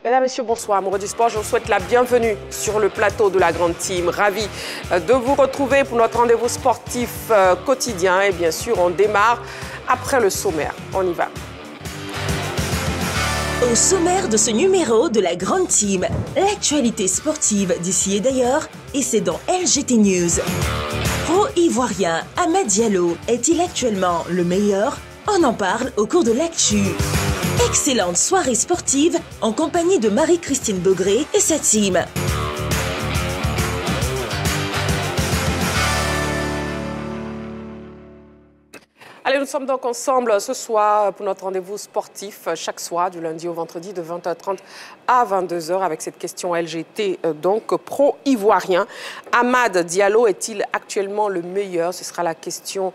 Mesdames, Messieurs, bonsoir. Amoureux du sport, je vous souhaite la bienvenue sur le plateau de la Grande Team. Ravi de vous retrouver pour notre rendez-vous sportif quotidien. Et bien sûr, on démarre après le sommaire. On y va. Au sommaire de ce numéro de la Grande Team, l'actualité sportive d'ici et d'ailleurs, et c'est dans LGT News. Pro-ivoirien Amad Diallo est-il actuellement le meilleur? On en parle au cours de l'actu. Excellente soirée sportive en compagnie de Marie-Christine Bogré et sa team. Allez, nous sommes donc ensemble ce soir pour notre rendez-vous sportif chaque soir du lundi au vendredi de 20h30 à 22h avec cette question LGT, donc pro-ivoirien. Amad Diallo est-il actuellement le meilleur? Ce sera la question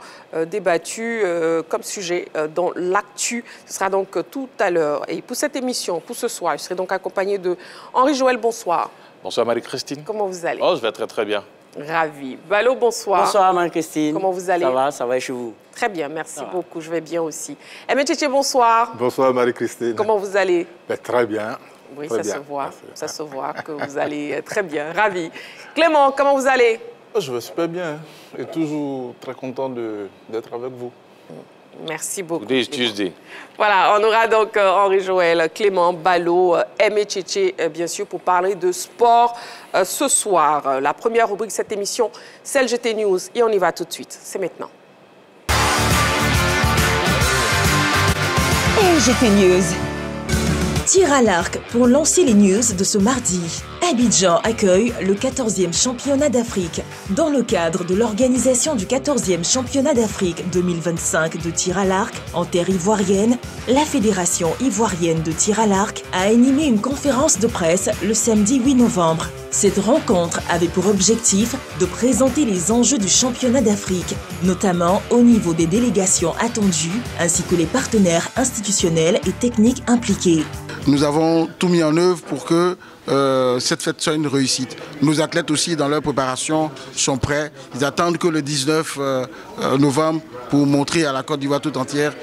débattue comme sujet dans l'actu. Ce sera donc tout à l'heure. Et pour cette émission, pour ce soir, je serai donc accompagné de Henri Joël. Bonsoir. Bonsoir Marie-Christine. Comment vous allez? Oh, je vais très bien. Ravi. Balo, bonsoir. Bonsoir Marie-Christine. Comment vous allez? Ça va et chez vous? Très bien, merci beaucoup. Je vais bien aussi. Aimé Tchétché, bonsoir. Bonsoir Marie-Christine. Comment vous allez? Très bien. Oui, très ça bien. se voit. Merci. Ça se voit que vous allez très bien. Ravi. Clément, comment vous allez? Je vais super bien et toujours très content d'être avec vous. Merci beaucoup. Today is Tuesday. Voilà, on aura donc Henri Joël, Clément, Balo, Aimé Tchétché, bien sûr, pour parler de sport ce soir. La première rubrique de cette émission, c'est LGT News. Et on y va tout de suite. C'est maintenant. LGT News. Tir à l'arc pour lancer les news de ce mardi. Abidjan accueille le 14e championnat d'Afrique. Dans le cadre de l'organisation du 14e championnat d'Afrique 2025 de tir à l'arc en terre ivoirienne, la Fédération ivoirienne de tir à l'arc a animé une conférence de presse le samedi 8 novembre. Cette rencontre avait pour objectif de présenter les enjeux du championnat d'Afrique, notamment au niveau des délégations attendues, ainsi que les partenaires institutionnels et techniques impliqués. Nous avons tout mis en œuvre pour que cette fête soit une réussite. Nos athlètes aussi, dans leur préparation, sont prêts. Ils attendent que le 19 novembre pour montrer à la Côte d'Ivoire tout entière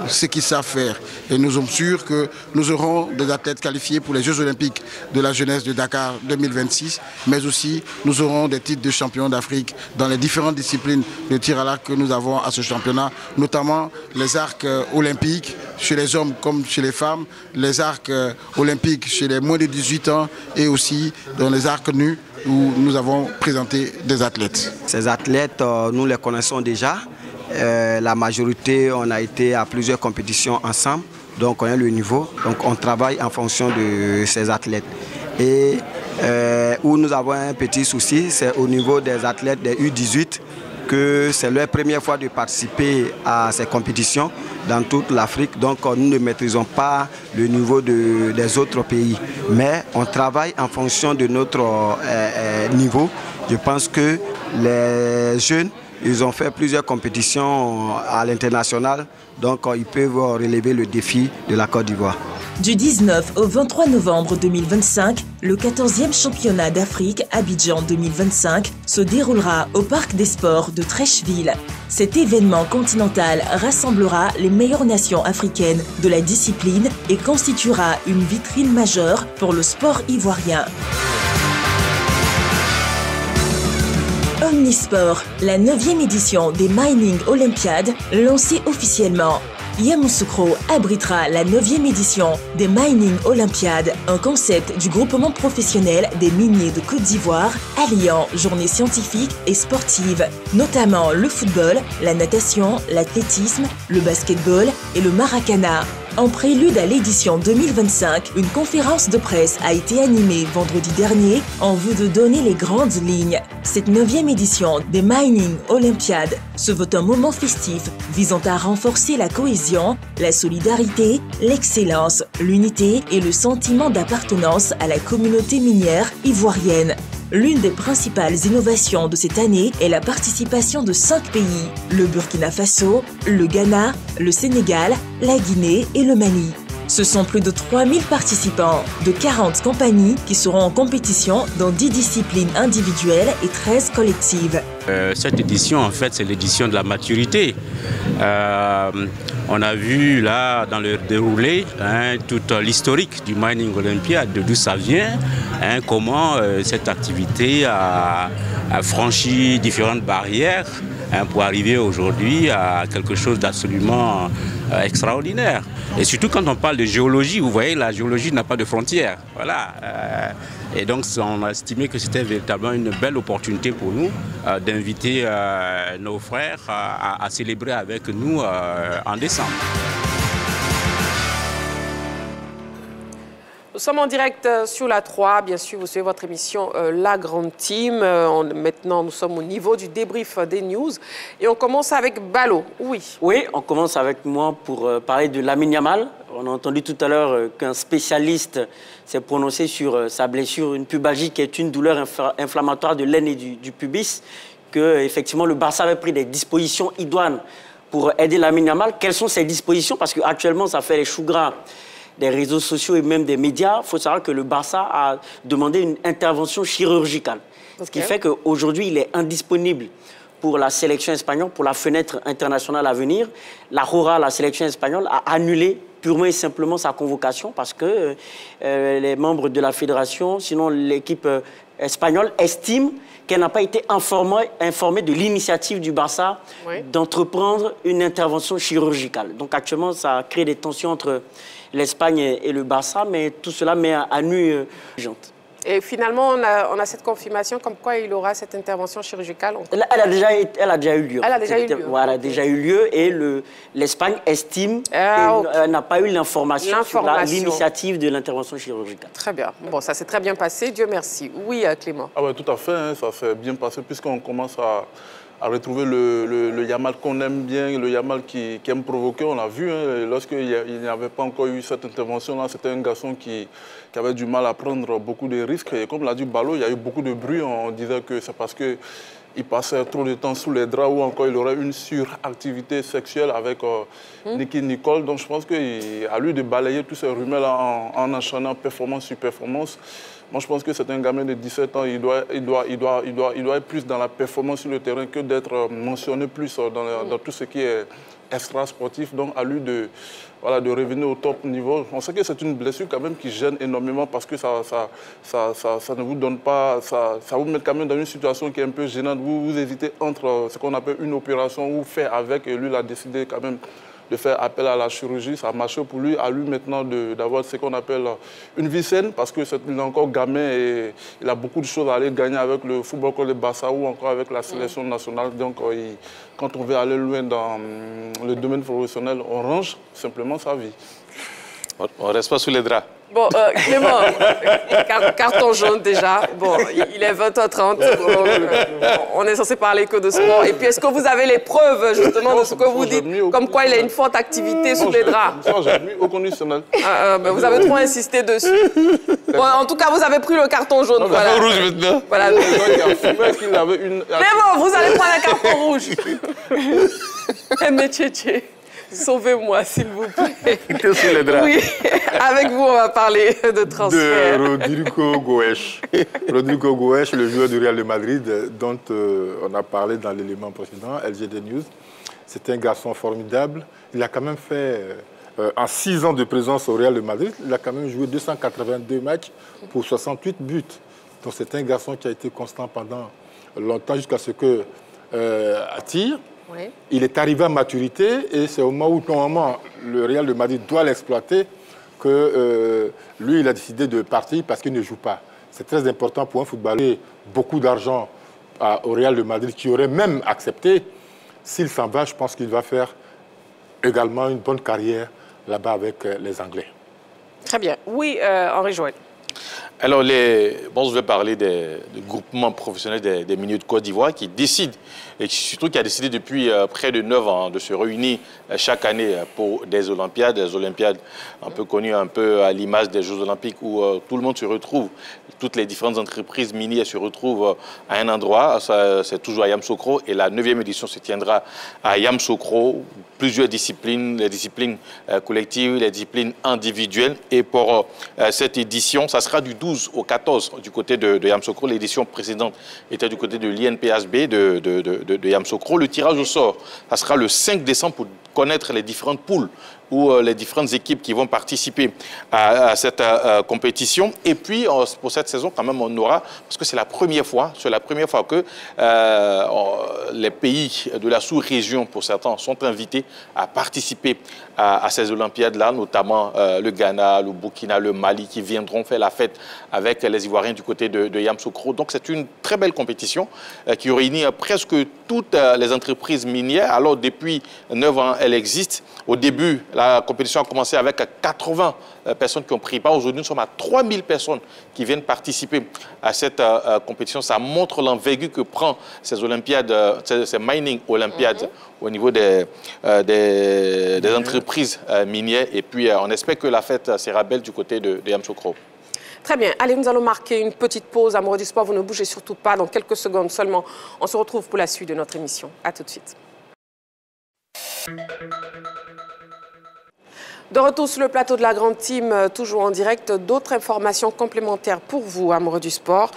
ce qu'ils savent faire. Et nous sommes sûrs que nous aurons des athlètes qualifiés pour les Jeux Olympiques de la jeunesse de Dakar 2026, mais aussi nous aurons des titres de champion d'Afrique dans les différentes disciplines de tir à l'arc que nous avons à ce championnat, notamment les arcs olympiques chez les hommes comme chez les femmes, les arcs olympiques chez les moins de 18 ans et aussi dans les arcs nus où nous avons présenté des athlètes. Ces athlètes, nous les connaissons déjà. La majorité, on a été à plusieurs compétitions ensemble, donc on a le niveau. Donc on travaille en fonction de ces athlètes. Et où nous avons un petit souci, c'est au niveau des athlètes des U18, que c'est leur première fois de participer à ces compétitions dans toute l'Afrique. Donc nous ne maîtrisons pas le niveau des autres pays. Mais on travaille en fonction de notre niveau. Je pense que les jeunes, ils ont fait plusieurs compétitions à l'international. Donc ils peuvent relever le défi de la Côte d'Ivoire. Du 19 au 23 novembre 2025, le 14e championnat d'Afrique Abidjan 2025 se déroulera au Parc des Sports de Treichville. Cet événement continental rassemblera les meilleures nations africaines de la discipline et constituera une vitrine majeure pour le sport ivoirien. Omnisport, la 9e édition des Mining Olympiades, lancée officiellement. Yamoussoukro abritera la 9e édition des Mining Olympiades, un concept du groupement professionnel des miniers de Côte d'Ivoire, alliant journées scientifiques et sportives, notamment le football, la natation, l'athlétisme, le basketball et le maracana. En prélude à l'édition 2025, une conférence de presse a été animée vendredi dernier en vue de donner les grandes lignes. Cette 9e édition des Mining Olympiades se veut un moment festif visant à renforcer la cohésion, la solidarité, l'excellence, l'unité et le sentiment d'appartenance à la communauté minière ivoirienne. L'une des principales innovations de cette année est la participation de 5 pays, le Burkina Faso, le Ghana, le Sénégal, la Guinée et le Mali. Ce sont plus de 3000 participants de 40 compagnies qui seront en compétition dans 10 disciplines individuelles et 13 collectives. Cette édition, en fait, c'est l'édition de la maturité. On a vu là dans le déroulé toute l'historique du Mining Olympiade, d'où ça vient, comment cette activité a franchi différentes barrières pour arriver aujourd'hui à quelque chose d'absolument extraordinaire. Et surtout quand on parle de géologie, vous voyez, la géologie n'a pas de frontières. Voilà. Et donc on a estimé que c'était véritablement une belle opportunité pour nous d'inviter nos frères à célébrer avec nous en décembre. Nous sommes en direct sur la 3, bien sûr, vous suivez votre émission La Grande Team. Maintenant, nous sommes au niveau du débrief des news et on commence avec Balo. Oui, on commence avec moi pour parler de Lamine Yamal. On a entendu tout à l'heure qu'un spécialiste s'est prononcé sur sa blessure, une pubalgie qui est une douleur inflammatoire de l'aine et du pubis, que effectivement le Barça avait pris des dispositions idoines pour aider Lamine Yamal. Quelles sont ces dispositions? Parce qu'actuellement, ça fait les choux gras des réseaux sociaux et même des médias. Il faut savoir que le Barça a demandé une intervention chirurgicale. Okay. Ce qui fait qu'aujourd'hui, il est indisponible pour la sélection espagnole, pour la fenêtre internationale à venir. La Jora, la sélection espagnole, a annulé purement et simplement sa convocation parce que les membres de la fédération, sinon l'équipe espagnole, estiment qu'elle n'a pas été informée de l'initiative du Barça d'entreprendre une intervention chirurgicale. Donc actuellement, ça crée des tensions entre l'Espagne et le Barça, mais tout cela met à nu urgente. Et finalement, on a cette confirmation comme quoi il aura cette intervention chirurgicale. Elle a déjà eu lieu. Elle a déjà eu lieu. Voilà, elle a déjà eu lieu et l'Espagne estime qu'elle n'a pas eu l'information sur l'initiative de l'intervention chirurgicale. Très bien. Bon, ça s'est très bien passé, Dieu merci. Oui, Clément. Ah ouais, tout à fait, hein, ça s'est bien passé puisqu'on commence à retrouver le Yamal qu'on aime bien, le Yamal qui aime provoquer. On l'a vu, hein, lorsqu'il n'y avait pas encore eu cette intervention-là, c'était un garçon qui avait du mal à prendre beaucoup de risques. Et comme l'a dit Balo, il y a eu beaucoup de bruit. On disait que c'est parce qu'il passait trop de temps sous les draps ou encore il aurait une suractivité sexuelle avec Nicky Nicole. Donc je pense qu'à lui de balayer tous ces rumeurs-là en enchaînant performance sur performance. Moi, je pense que c'est un gamin de 17 ans. Il doit être plus dans la performance sur le terrain que d'être mentionné plus dans tout ce qui est extra-sportif. Donc, à lui de revenir au top niveau. On sait que c'est une blessure quand même qui gêne énormément parce que ça ne vous donne pas... Ça vous met quand même dans une situation qui est un peu gênante. Vous hésitez entre ce qu'on appelle une opération ou faire avec. Et lui, il a décidé quand même de faire appel à la chirurgie. Ça a marché pour lui. À lui maintenant d'avoir ce qu'on appelle une vie saine parce qu'il est encore gamin et il a beaucoup de choses à aller gagner avec le football comme le Barça ou encore avec la sélection nationale. Donc quand on veut aller loin dans le domaine professionnel, on range simplement sa vie. On ne reste pas sous les draps. Bon, Clément, carton jaune déjà. Bon, il est 20h30. On est censé parler que de sport. Et puis, est-ce que vous avez les preuves, justement, de ce que vous dites, comme quoi il a une forte activité sous les draps? Non, j'ai mis au conditionnel. Mais vous avez trop insisté dessus. Bon, en tout cas, vous avez pris le carton jaune. Voilà. Rouge maintenant. Voilà. Clément, vous allez prendre un carton rouge. Mais Tchétché, sauvez-moi, s'il vous plaît. Sous les draps. Oui, avec vous, on va parler de transfert. De Rodrigo Goes. Rodrigo Goes, le joueur du Real de Madrid, dont on a parlé dans l'élément précédent, LGD News. C'est un garçon formidable. Il a quand même fait, en 6 ans de présence au Real de Madrid, il a quand même joué 282 matchs pour 68 buts. Donc c'est un garçon qui a été constant pendant longtemps jusqu'à ce que attire. Oui. Il est arrivé à maturité et c'est au moment où normalement le Real de Madrid doit l'exploiter que lui, il a décidé de partir parce qu'il ne joue pas. C'est très important pour un footballeur. Beaucoup d'argent au Real de Madrid qui aurait même accepté. S'il s'en va, je pense qu'il va faire également une bonne carrière là-bas avec les Anglais. Très bien. Oui, Henri Joël. Alors, je vais parler du groupement professionnel des milieux de Côte d'Ivoire qui décide, et surtout qui a décidé depuis près de 9 ans de se réunir chaque année pour des Olympiades un peu connues un peu à l'image des Jeux Olympiques où tout le monde se retrouve, toutes les différentes entreprises minières se retrouvent à un endroit, c'est toujours à Yamoussoukro et la 9e édition se tiendra à Yamoussoukro, plusieurs disciplines, les disciplines collectives, les disciplines individuelles et pour cette édition, ça sera du 12 12 au 14 du côté de Yamoussoukro. L'édition précédente était du côté de l'INPHB de Yamoussoukro. Le tirage au sort, ça sera le 5 décembre pour connaître les différentes poules ou les différentes équipes qui vont participer à cette compétition. Et puis, pour cette saison, quand même, on aura, parce que c'est la première fois que les pays de la sous-région, pour certains, sont invités à participer à ces Olympiades-là, notamment le Ghana, le Burkina, le Mali, qui viendront faire la fête avec les Ivoiriens du côté de Yamoussoukro. Donc, c'est une très belle compétition qui réunit presque toutes les entreprises minières. Alors, depuis 9 ans, elle existe. Au début, la compétition a commencé avec 80 personnes qui ont pris part. Aujourd'hui, nous sommes à 3000 personnes qui viennent participer à cette compétition. Ça montre l'envergure que prend ces Olympiades, ces mining Olympiades au niveau des entreprises minières. Et puis, on espère que la fête sera belle du côté de Yamoussoukro. Très bien. Allez, nous allons marquer une petite pause. Amoureux du sport, vous ne bougez surtout pas. Dans quelques secondes seulement, on se retrouve pour la suite de notre émission. À tout de suite. De retour sur le plateau de la Grande Team, toujours en direct, d'autres informations complémentaires pour vous, amoureux du sport.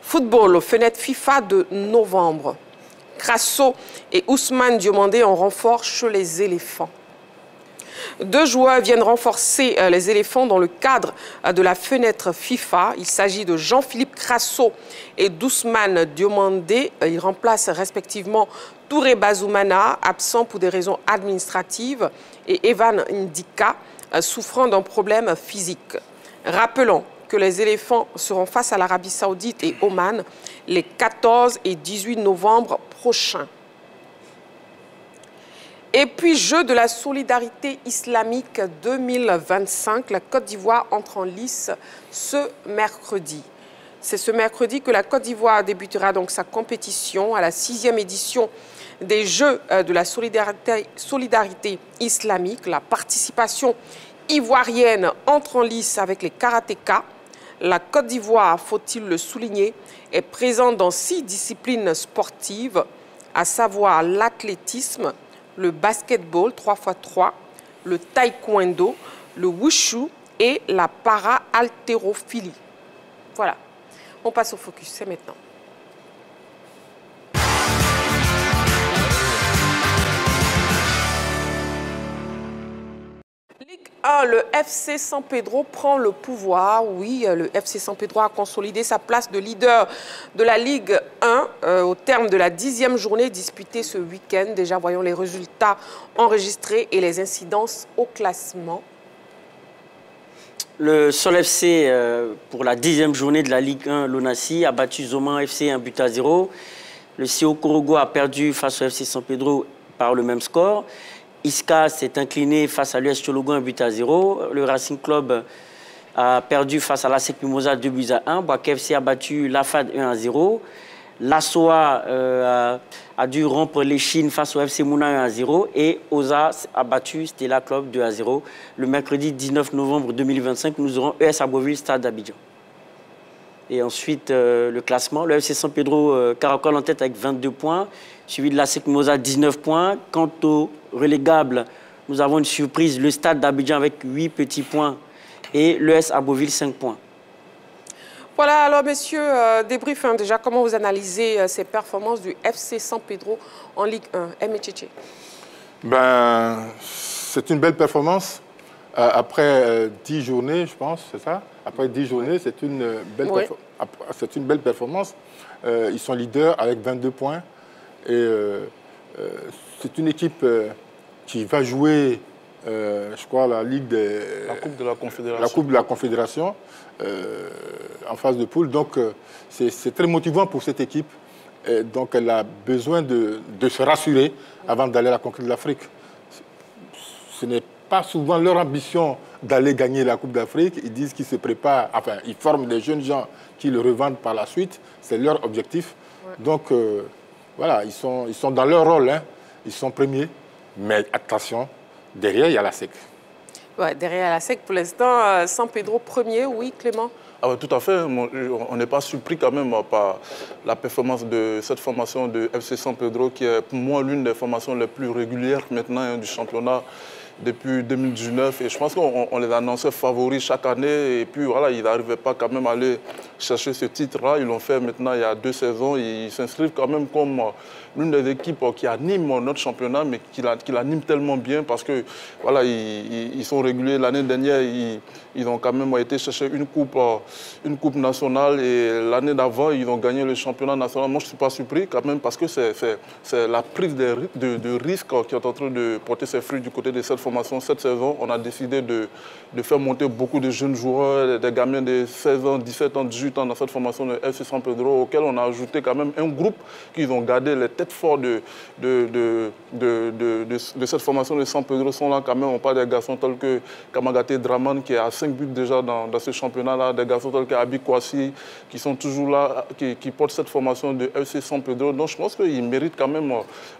Football, fenêtre FIFA de novembre. Crasso et Ousmane Diomandé en renfort chez les éléphants. 2 joueurs viennent renforcer les éléphants dans le cadre de la fenêtre FIFA. Il s'agit de Jean-Philippe Crasso et d'Ousmane Diomandé. Ils remplacent respectivement Touré Bazoumana, absent pour des raisons administratives, et Evan Ndika, souffrant d'un problème physique. Rappelons que les éléphants seront face à l'Arabie Saoudite et Oman les 14 et 18 novembre prochains. Et puis, Jeux de la solidarité islamique 2025, la Côte d'Ivoire entre en lice ce mercredi. C'est ce mercredi que la Côte d'Ivoire débutera donc sa compétition à la 6e édition des Jeux de la solidarité islamique. La participation ivoirienne entre en lice avec les karatékas. La Côte d'Ivoire, faut-il le souligner, est présente dans 6 disciplines sportives, à savoir l'athlétisme, le basketball 3x3, le taekwondo, le wushu et la para-haltérophilie. Voilà, on passe au focus, c'est maintenant. Ligue 1, le FC San Pedro prend le pouvoir. Oui, le FC San Pedro a consolidé sa place de leader de la Ligue 1 au terme de la 10e journée disputée ce week-end. Déjà, voyons les résultats enregistrés et les incidences au classement. Le Sol FC, pour la 10e journée de la Ligue 1, l'ONACI a battu Zoman FC 1-0. Le CO Korogo a perdu face au FC San Pedro par le même score. Iska s'est incliné face à l'US Chologo 1-0. Le Racing Club a perdu face à l'ASEC Mimosa 2-1. Boaké FC a battu l'AFAD 1-0. L'ASOA a dû rompre les chines face au FC Mouna 1-0. Et Oza a battu Stella Club 2-0. Le mercredi 19 novembre 2025, nous aurons ES Aboville Stade d'Abidjan. Et ensuite, le classement. Le FC San Pedro caracole en tête avec 22 points. Suivi de l'ASEC Mimosa 19 points. Quant au relégable, nous avons une surprise. Le Stade d'Abidjan avec 8 petits points. Et l'ES Aboville 5 points. Voilà, alors messieurs, débrief déjà, comment vous analysez ces performances du FC San Pedro en Ligue 1? Aimé Tchétché. Ben, c'est une belle performance. Après 10 journées, je pense, c'est ça? Après 10 journées, c'est une belle performance. Ils sont leaders avec 22 points. Et c'est une équipe qui va jouer, je crois, la Coupe de la Confédération. La Coupe de la Confédération en phase de poule. Donc, c'est très motivant pour cette équipe. Et donc, elle a besoin de se rassurer avant d'aller à la conquête de l'Afrique. Ce n'est pas souvent leur ambition d'aller gagner la Coupe d'Afrique. Ils disent qu'ils se préparent, enfin, ils forment des jeunes gens qui le revendent par la suite. C'est leur objectif. Ouais. Donc, voilà, ils sont dans leur rôle. Hein. Ils sont premiers. Mais attention, derrière, il y a la SEC. Ouais, derrière la SEC, pour l'instant, San Pedro premier, oui, Clément? Ah ouais, tout à fait. On n'est pas surpris quand même par la performance de cette formation de FC San Pedro, qui est pour moi l'une des formations les plus régulières maintenant du championnat. depuis 2019. Et je pense qu'on les annonçait favoris chaque année. Et puis voilà, ils n'arrivaient pas quand même à aller chercher ce titre-là. Ils l'ont fait maintenant il y a 2 saisons. Ils s'inscrivent quand même comme l'une des équipes qui anime notre championnat, mais qui l'anime tellement bien parce que voilà, ils sont réguliers. L'année dernière, ils ont quand même été chercher une coupe nationale et l'année d'avant, ils ont gagné le championnat national. Moi, je ne suis pas surpris quand même parce que c'est la prise de risque qui est en train de porter ses fruits du côté de cette formation. Cette saison, on a décidé de faire monter beaucoup de jeunes joueurs, des gamins de 16 ans, 17 ans, 18 ans dans cette formation de FC San Pedro, auquel on a ajouté quand même un groupe qu'ils ont gardé les têtes fortes de cette formation de San Pedro sont là quand même. On parle des garçons tels que Kamagate Draman qui est à 5 buts déjà dans ce championnat-là, des garçons tels que Abi Kwasi qui sont toujours là, qui portent cette formation de FC San Pedro. Donc je pense qu'ils méritent quand même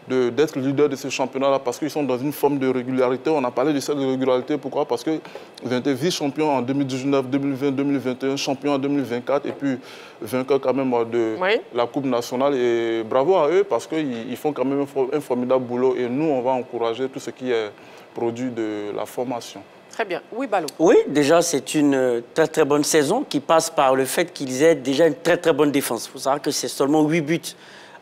d'être leaders de ce championnat-là parce qu'ils sont dans une forme de régularité. On a parlé de cette régularité, pourquoi? Parce qu'ils ont été vice-champions en 2019, 2020, 2021, champions en 2024 et puis vainqueurs quand même de la Coupe nationale. Et bravo à eux parce qu'ils font quand même un formidable boulot et nous, on va encourager tout ce qui est produit de la formation. Très bien. Oui, Balo. Oui, déjà, c'est une très très bonne saison qui passe par le fait qu'ils aient déjà une très très bonne défense. Il faut savoir que c'est seulement 8 buts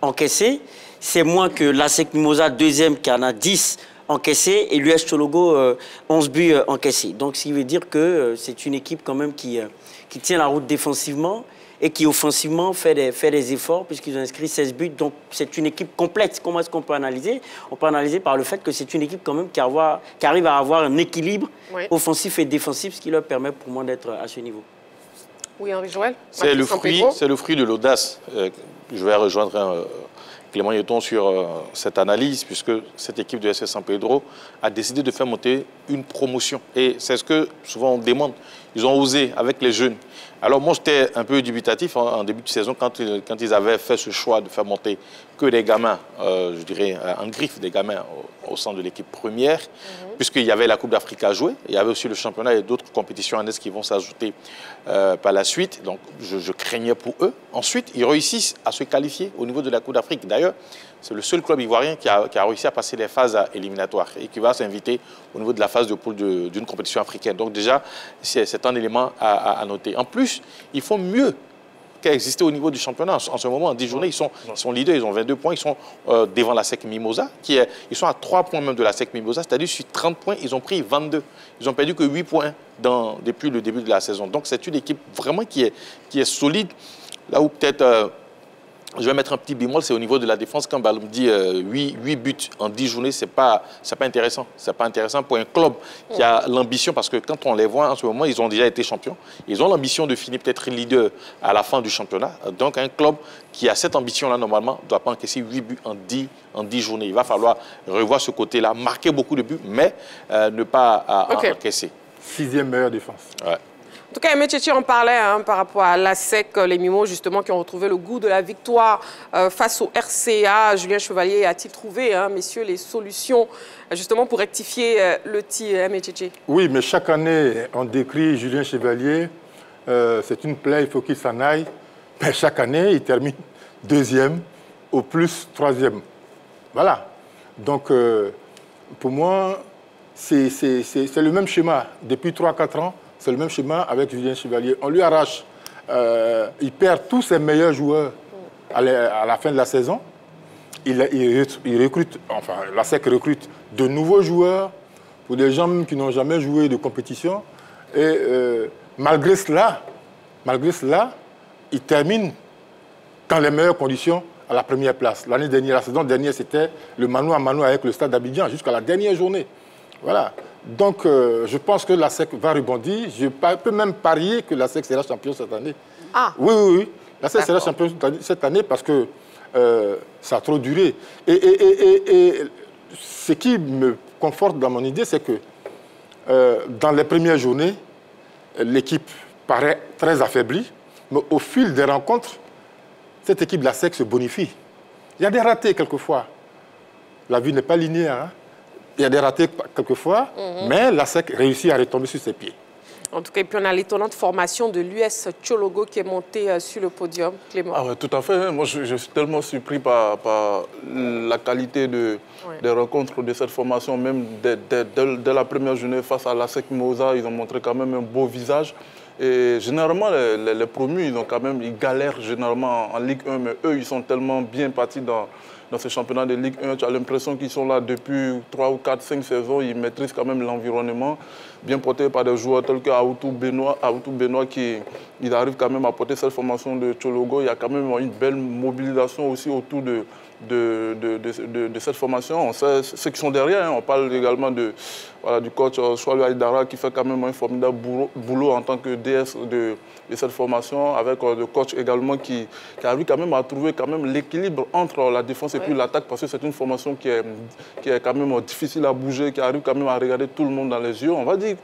encaissés. C'est moins que l'ASEC Mimosa, deuxième, qui en a 10 encaissés, et l'US Chologo, 11 buts encaissés. Donc, ce qui veut dire que c'est une équipe quand même qui tient la route défensivement et qui offensivement fait des efforts puisqu'ils ont inscrit 16 buts. Donc, c'est une équipe complète. Comment est-ce qu'on peut analyser? On peut analyser par le fait que c'est une équipe quand même qui arrive à avoir un équilibre offensif et défensif, ce qui leur permet pour moi d'être à ce niveau. Oui, Henri-Joël. C'est le fruit de l'audace. Je vais rejoindre Clément Yeton sur cette analyse, puisque cette équipe de FC San Pedro a décidé de faire monter une promotion. Et c'est ce que souvent on demande. Ils ont osé avec les jeunes. Alors moi, j'étais un peu dubitatif en début de saison quand ils avaient fait ce choix de faire monter que des gamins, je dirais en griffe, des gamins au sein de l'équipe première, puisqu'il y avait la Coupe d'Afrique à jouer, il y avait aussi le championnat et d'autres compétitions annexes qui vont s'ajouter par la suite. Donc je craignais pour eux. Ensuite, ils réussissent à se qualifier au niveau de la Coupe d'Afrique. D'ailleurs, c'est le seul club ivoirien qui a réussi à passer les phases éliminatoires et qui va s'inviter au niveau de la phase de poule d'une compétition africaine. Donc déjà, c'est un élément à noter. En plus, ils font mieux qu'à exister au niveau du championnat. En ce moment, en 10 journées, ils sont leaders, ils ont 22 points, ils sont devant la SEC Mimosa, ils sont à 3 points même de la SEC Mimosa, c'est-à-dire sur 30 points, ils ont pris 22. Ils ont perdu que 8 points depuis le début de la saison. Donc c'est une équipe vraiment qui est solide, là où peut-être... je vais mettre un petit bémol, c'est au niveau de la défense. Quand Balou me dit 8 buts en 10 journées, c'est pas intéressant. C'est pas intéressant pour un club qui a l'ambition, parce que quand on les voit en ce moment, ils ont déjà été champions. Ils ont l'ambition de finir peut-être leader à la fin du championnat. Donc un club qui a cette ambition-là, normalement, ne doit pas encaisser 8 buts en 10 journées. Il va falloir revoir ce côté-là, marquer beaucoup de buts, mais ne pas encaisser. 6e meilleure défense. Ouais. En tout cas, Aimé Tchétché en parlait par rapport à l'ASEC, les Mimos, justement, qui ont retrouvé le goût de la victoire face au RCA. Julien Chevalier a-t-il trouvé, messieurs, les solutions justement pour rectifier le tir, Aimé Tchétché? Oui, mais chaque année, on décrit Julien Chevalier, c'est une plaie, il faut qu'il s'en aille. Mais chaque année, il termine 2e, au plus 3e. Voilà. Donc, pour moi, c'est le même schéma depuis 3-4 ans. C'est le même schéma avec Julien Chevalier. On lui arrache, il perd tous ses meilleurs joueurs à la fin de la saison. Il recrute, enfin, la SEC recrute de nouveaux joueurs pour des gens qui n'ont jamais joué de compétition. Et malgré cela, il termine dans les meilleures conditions à la première place. L'année dernière, la saison dernière, c'était le mano à mano avec le Stade d'Abidjan jusqu'à la dernière journée. Voilà. Donc, je pense que la SEC va rebondir. Je peux même parier que la SEC sera champion cette année. Ah. Oui. La SEC sera champion cette année parce que ça a trop duré. Et ce qui me conforte dans mon idée, c'est que dans les premières journées, l'équipe paraît très affaiblie. Mais au fil des rencontres, cette équipe de la SEC se bonifie. Il y a des ratés quelquefois. La vie n'est pas linéaire, hein. Il y a des ratés quelquefois, mais la SEC réussit à retomber sur ses pieds. En tout cas, et puis on a l'étonnante formation de l'US Tchologo qui est montée sur le podium. Clément. Ah ouais, tout à fait. Moi, je suis tellement surpris par la qualité des rencontres de cette formation. Même dès la première journée face à l'ASEC Mimosa, ils ont montré quand même un beau visage. Et généralement, les promus, ils galèrent généralement en Ligue 1, mais eux, ils sont tellement bien partis dans ces championnats de Ligue 1. Tu as l'impression qu'ils sont là depuis 3 ou 4, 5 saisons. Ils maîtrisent quand même l'environnement, bien porté par des joueurs tels que Aoutou Benoît qui arrive quand même à porter cette formation de Tchologo. Il y a quand même une belle mobilisation aussi autour de cette formation. On sait ceux qui sont derrière. On parle également du coach Choualou Aïdara qui fait quand même un formidable boulot en tant que DS de cette formation, avec le coach également qui arrive quand même à trouver quand même l'équilibre entre la défense et puis l'attaque, parce que c'est une formation qui est quand même difficile à bouger, qui arrive quand même à regarder tout le monde dans les yeux. On va dire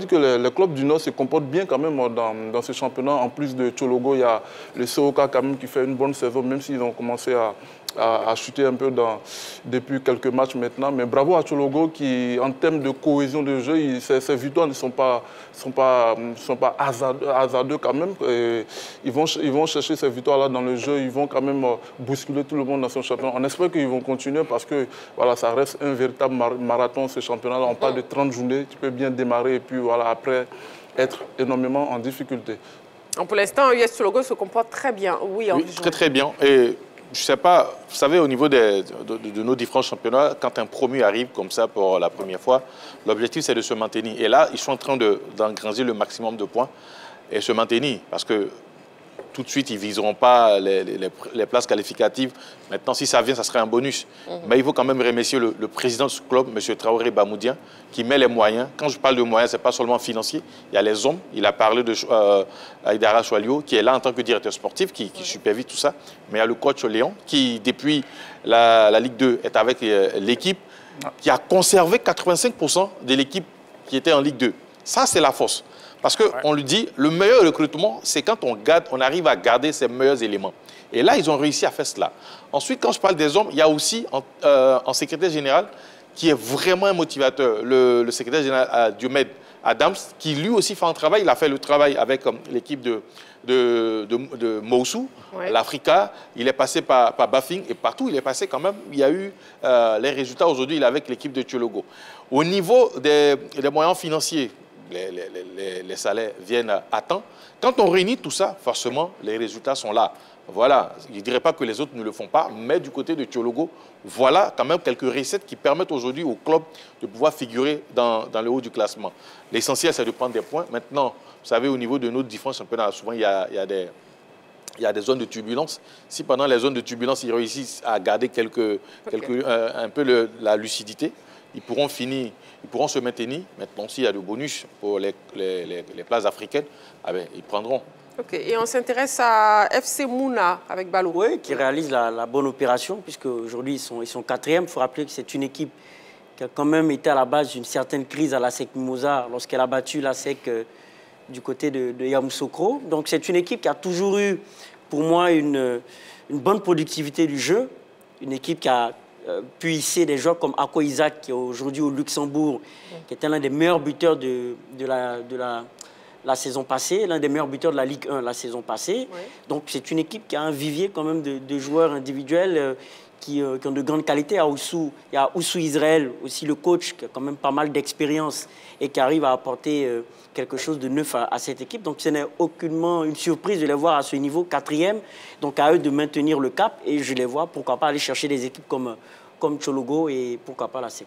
que les clubs du Nord se comportent bien quand même dans ce championnat. En plus de Tchologo, il y a le Sohoka quand même qui fait une bonne saison, même s'ils ont commencé à chuter un peu depuis quelques matchs maintenant. Mais bravo à Tchologo qui, en termes de cohésion de jeu, ces victoires ne sont pas hasardeux quand même. Et ils vont chercher ces victoires-là dans le jeu. Ils vont quand même bousculer tout le monde dans son championnat. On espère qu'ils vont continuer parce que voilà, ça reste un véritable marathon, ce championnat-là. On parle de 30 journées. Tu peux bien démarrer et puis voilà, après être énormément en difficulté. Pour l'instant, US Tchologo se comporte très bien. Oui, très très bien. Et je ne sais pas, vous savez, au niveau de nos différents championnats, quand un promu arrive comme ça pour la première fois, l'objectif c'est de se maintenir. Et là, ils sont en train d'engrandir le maximum de points et se maintenir. Parce que tout de suite, ils ne viseront pas les places qualificatives. Maintenant, si ça vient, ça serait un bonus. Mais il faut quand même remercier le président de ce club, M. Traoré Bamoudien, qui met les moyens. Quand je parle de moyens, ce n'est pas seulement financier. Il y a les hommes. Il a parlé de Aïdara Choualio, qui est là en tant que directeur sportif, qui supervise tout ça. Mais il y a le coach Léon, qui, depuis la Ligue 2, est avec l'équipe, qui a conservé 85% de l'équipe qui était en Ligue 2. Ça, c'est la force. Parce qu'on lui dit, le meilleur recrutement, c'est quand on arrive à garder ses meilleurs éléments. Et là, ils ont réussi à faire cela. Ensuite, quand je parle des hommes, il y a aussi en secrétaire général, qui est vraiment un motivateur, le secrétaire général Diomed Adams, qui lui aussi fait un travail. Il a fait le travail avec l'équipe de Moussou, l'Africa. Il est passé par Bafing et partout, il est passé quand même. Il y a eu les résultats aujourd'hui, il est avec l'équipe de Tchologo. Au niveau des moyens financiers, les salaires viennent à temps. Quand on réunit tout ça, forcément, les résultats sont là. Voilà, je ne dirais pas que les autres ne le font pas, mais du côté de Tchologo, voilà quand même quelques recettes qui permettent aujourd'hui au club de pouvoir figurer dans le haut du classement. L'essentiel, c'est de prendre des points. Maintenant, vous savez, au niveau de nos différents championnats, souvent, il y a des zones de turbulence. Si pendant les zones de turbulence, ils réussissent à garder un peu la lucidité, ils pourront se maintenir. Maintenant, s'il y a du bonus pour les places africaines, ils prendront. Ok, et on s'intéresse à FC Mouna avec Ballot. Oui, qui réalise la bonne opération, puisque aujourd'hui ils sont quatrième. Il faut rappeler que c'est une équipe qui a quand même été à la base d'une certaine crise à l'ASEC Mimosa lorsqu'elle a battu l'ASEC du côté de Yamoussoukro. Donc c'est une équipe qui a toujours eu, pour moi, une bonne productivité du jeu. Une équipe qui a pu hisser des joueurs comme Ako Isaac, qui est aujourd'hui au Luxembourg, qui était l'un des meilleurs buteurs de la saison passée, l'un des meilleurs buteurs de la Ligue 1 la saison passée. Oui. Donc c'est une équipe qui a un vivier quand même de joueurs individuels qui ont de grandes qualités. Il y a Oussou Israël, aussi le coach, qui a quand même pas mal d'expérience et qui arrive à apporter quelque chose de neuf à cette équipe. Donc ce n'est aucunement une surprise de les voir à ce niveau, quatrième. Donc à eux de maintenir le cap et je les vois, pourquoi pas aller chercher des équipes comme Tchologo et pourquoi pas la C.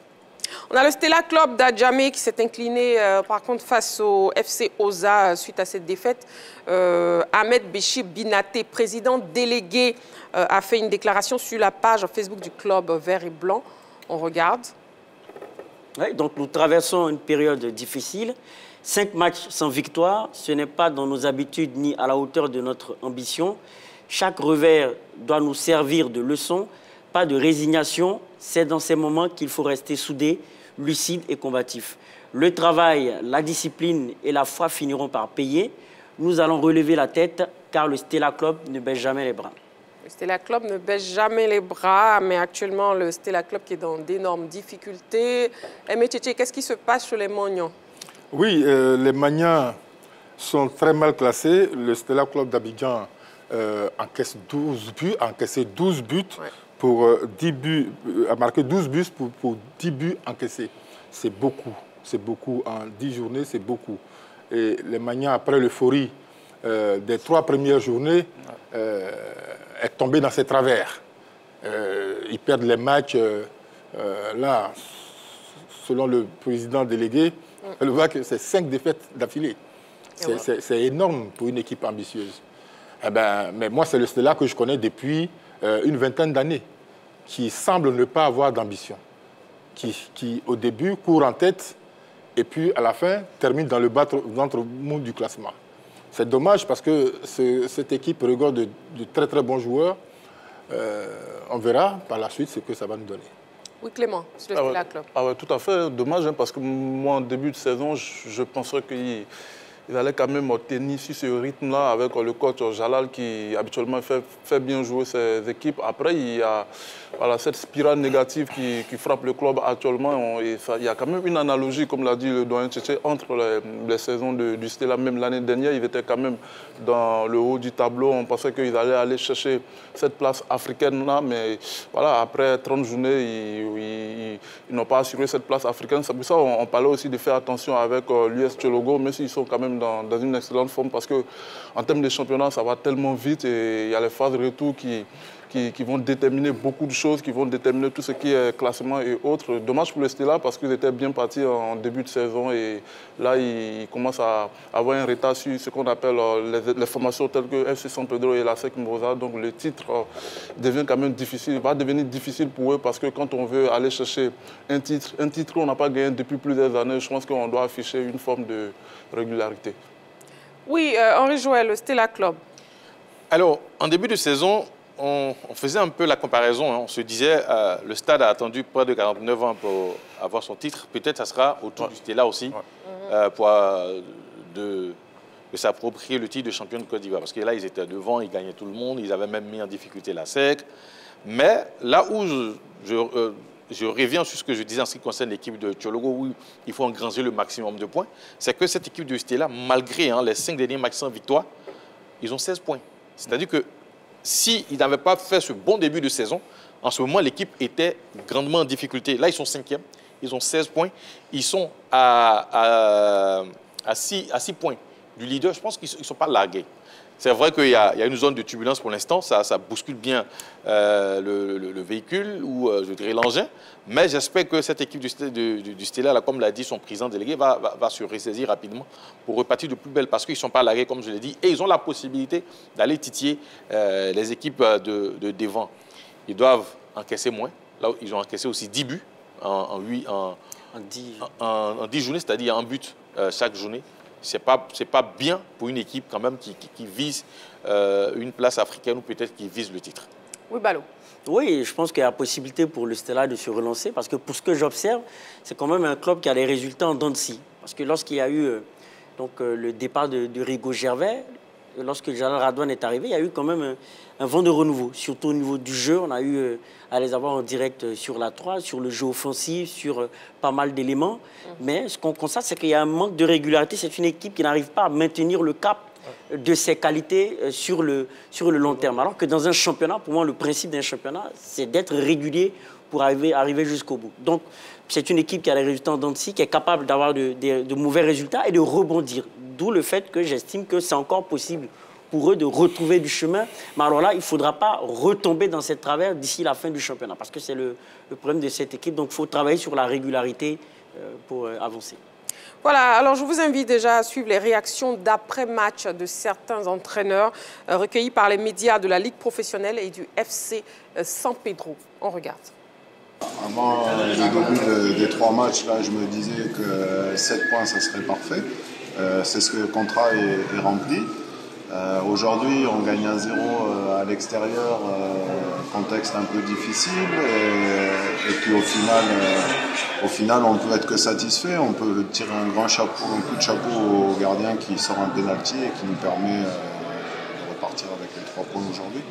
On a le Stella Club d'Adjamé qui s'est incliné par contre face au FC Oza suite à cette défaite. Ahmed Béchir Binaté, président délégué, a fait une déclaration sur la page Facebook du club vert et blanc. On regarde. Oui, donc nous traversons une période difficile. 5 matchs sans victoire, ce n'est pas dans nos habitudes ni à la hauteur de notre ambition. Chaque revers doit nous servir de leçon. Pas de résignation, c'est dans ces moments qu'il faut rester soudé, lucide et combatif. Le travail, la discipline et la foi finiront par payer. Nous allons relever la tête car le Stella Club ne baisse jamais les bras. Le Stella Club ne baisse jamais les bras, mais actuellement le Stella Club qui est dans d'énormes difficultés. Aimé Tchétché, qu'est-ce qui se passe sur les Mognons? Oui, les Magnans sont très mal classés. Le Stella Club d'Abidjan encaisse 12 buts, a encaissé 12 buts pour 10 buts, a marqué 12 buts pour 10 buts encaissés. C'est beaucoup. C'est beaucoup. En 10 journées, c'est beaucoup. Et les Magnans, après l'euphorie des 3 premières journées, est tombé dans ses travers. Ils perdent les matchs, là, selon le président délégué, elle voit que c'est 5 défaites d'affilée. C'est énorme pour une équipe ambitieuse. Eh ben, mais moi, c'est le Stella que je connais depuis une vingtaine d'années, qui semble ne pas avoir d'ambition, qui, au début, court en tête et puis, à la fin, termine dans le ventre mou du classement. C'est dommage parce que cette équipe regorge de très, très bons joueurs. On verra par la suite ce que ça va nous donner. Oui, Clément, c'est le Stella Club. Ah ouais, tout à fait. Dommage, hein, parce que moi, en début de saison, je pensais qu'il allait quand même tenir sur ce rythme-là avec le coach Jalal qui, habituellement, fait bien jouer ses équipes. Après, il y a cette spirale négative qui frappe le club actuellement. Il y a quand même une analogie, comme l'a dit le doyen Tchétché, entre les saisons du Stella. Même l'année dernière, ils étaient quand même dans le haut du tableau. On pensait qu'ils allaient aller chercher cette place africaine-là. Mais voilà, après 30 journées, ils n'ont pas assuré cette place africaine. C'est pour ça qu'on parlait aussi de faire attention avec l'US Tchologo, même s'ils sont quand même dans une excellente forme, parce qu'en termes de championnat, ça va tellement vite et il y a les phases de retour qui vont déterminer beaucoup de choses, qui vont déterminer tout ce qui est classement et autres. Dommage pour le Stella parce qu'ils étaient bien partis en début de saison et là, ils commencent à avoir un retard sur ce qu'on appelle les formations telles que FC San Pedro et la SEC Mbosa. Donc le titre devient quand même difficile, va devenir difficile pour eux parce que quand on veut aller chercher un titre qu'on n'a pas gagné depuis plusieurs années, je pense qu'on doit afficher une forme de régularité. Oui, Henri Joël, le Stella Club. Alors, en début de saison, on faisait un peu la comparaison. Hein. On se disait, le Stade a attendu près de 49 ans pour avoir son titre. Peut-être ça sera autour du Stella aussi pour de s'approprier le titre de champion de Côte d'Ivoire. Parce que là, ils étaient devant, ils gagnaient tout le monde. Ils avaient même mis en difficulté la SEC. Mais là où je reviens sur ce que je disais en ce qui concerne l'équipe de Tchologo, où il faut engranger le maximum de points, c'est que cette équipe de Stella, malgré les 5 derniers matchs sans victoire, ils ont 16 points. C'est-à-dire que s'ils n'avaient pas fait ce bon début de saison, en ce moment, l'équipe était grandement en difficulté. Là, ils sont 5e, ils ont 16 points. Ils sont à 6 points du leader. Je pense qu'ils ne sont pas largués. C'est vrai qu'il y a une zone de turbulence pour l'instant, ça bouscule bien le véhicule ou je dirais l'engin, mais j'espère que cette équipe du Stella, là, comme l'a dit son président délégué, va se ressaisir rapidement pour repartir de plus belle parce qu'ils ne sont pas largués, comme je l'ai dit, et ils ont la possibilité d'aller titiller les équipes de devant. Ils doivent encaisser moins. Là, ils ont encaissé aussi 10 buts en 10 journées, c'est-à-dire un but chaque journée. Ce n'est pas bien pour une équipe quand même qui vise une place africaine ou peut-être qui vise le titre. Oui, Balo. Oui, je pense qu'il y a la possibilité pour le Stella de se relancer parce que pour ce que j'observe, c'est quand même un club qui a des résultats en dents de scie. Parce que lorsqu'il y a eu le départ de Rigo Gervais, lorsque Jalal Radouane est arrivé, il y a eu quand même un vent de renouveau, surtout au niveau du jeu. On a eu à les avoir en direct sur la 3, sur le jeu offensif, sur pas mal d'éléments. Mais ce qu'on constate, c'est qu'il y a un manque de régularité. C'est une équipe qui n'arrive pas à maintenir le cap de ses qualités sur le long terme. Alors que dans un championnat, pour moi, le principe d'un championnat, c'est d'être régulier pour arriver jusqu'au bout. Donc, c'est une équipe qui a les résultats en dents de scie, qui est capable d'avoir de mauvais résultats et de rebondir. D'où le fait que j'estime que c'est encore possible pour eux de retrouver du chemin. Mais alors là, il ne faudra pas retomber dans cette travers d'ici la fin du championnat, parce que c'est le problème de cette équipe. Donc, il faut travailler sur la régularité pour avancer. Voilà, alors je vous invite déjà à suivre les réactions d'après-match de certains entraîneurs recueillis par les médias de la Ligue professionnelle et du FC San Pedro. On regarde. Avant le début des 3 matchs, là, je me disais que 7 points, ça serait parfait. C'est ce que le contrat est rempli. Aujourd'hui, on gagne 1-0 à l'extérieur, contexte un peu difficile. Et puis au final, on ne peut être que satisfait. On peut tirer un coup de chapeau au gardien qui sort un pénalty et qui nous permet de repartir avec les 3 points aujourd'hui.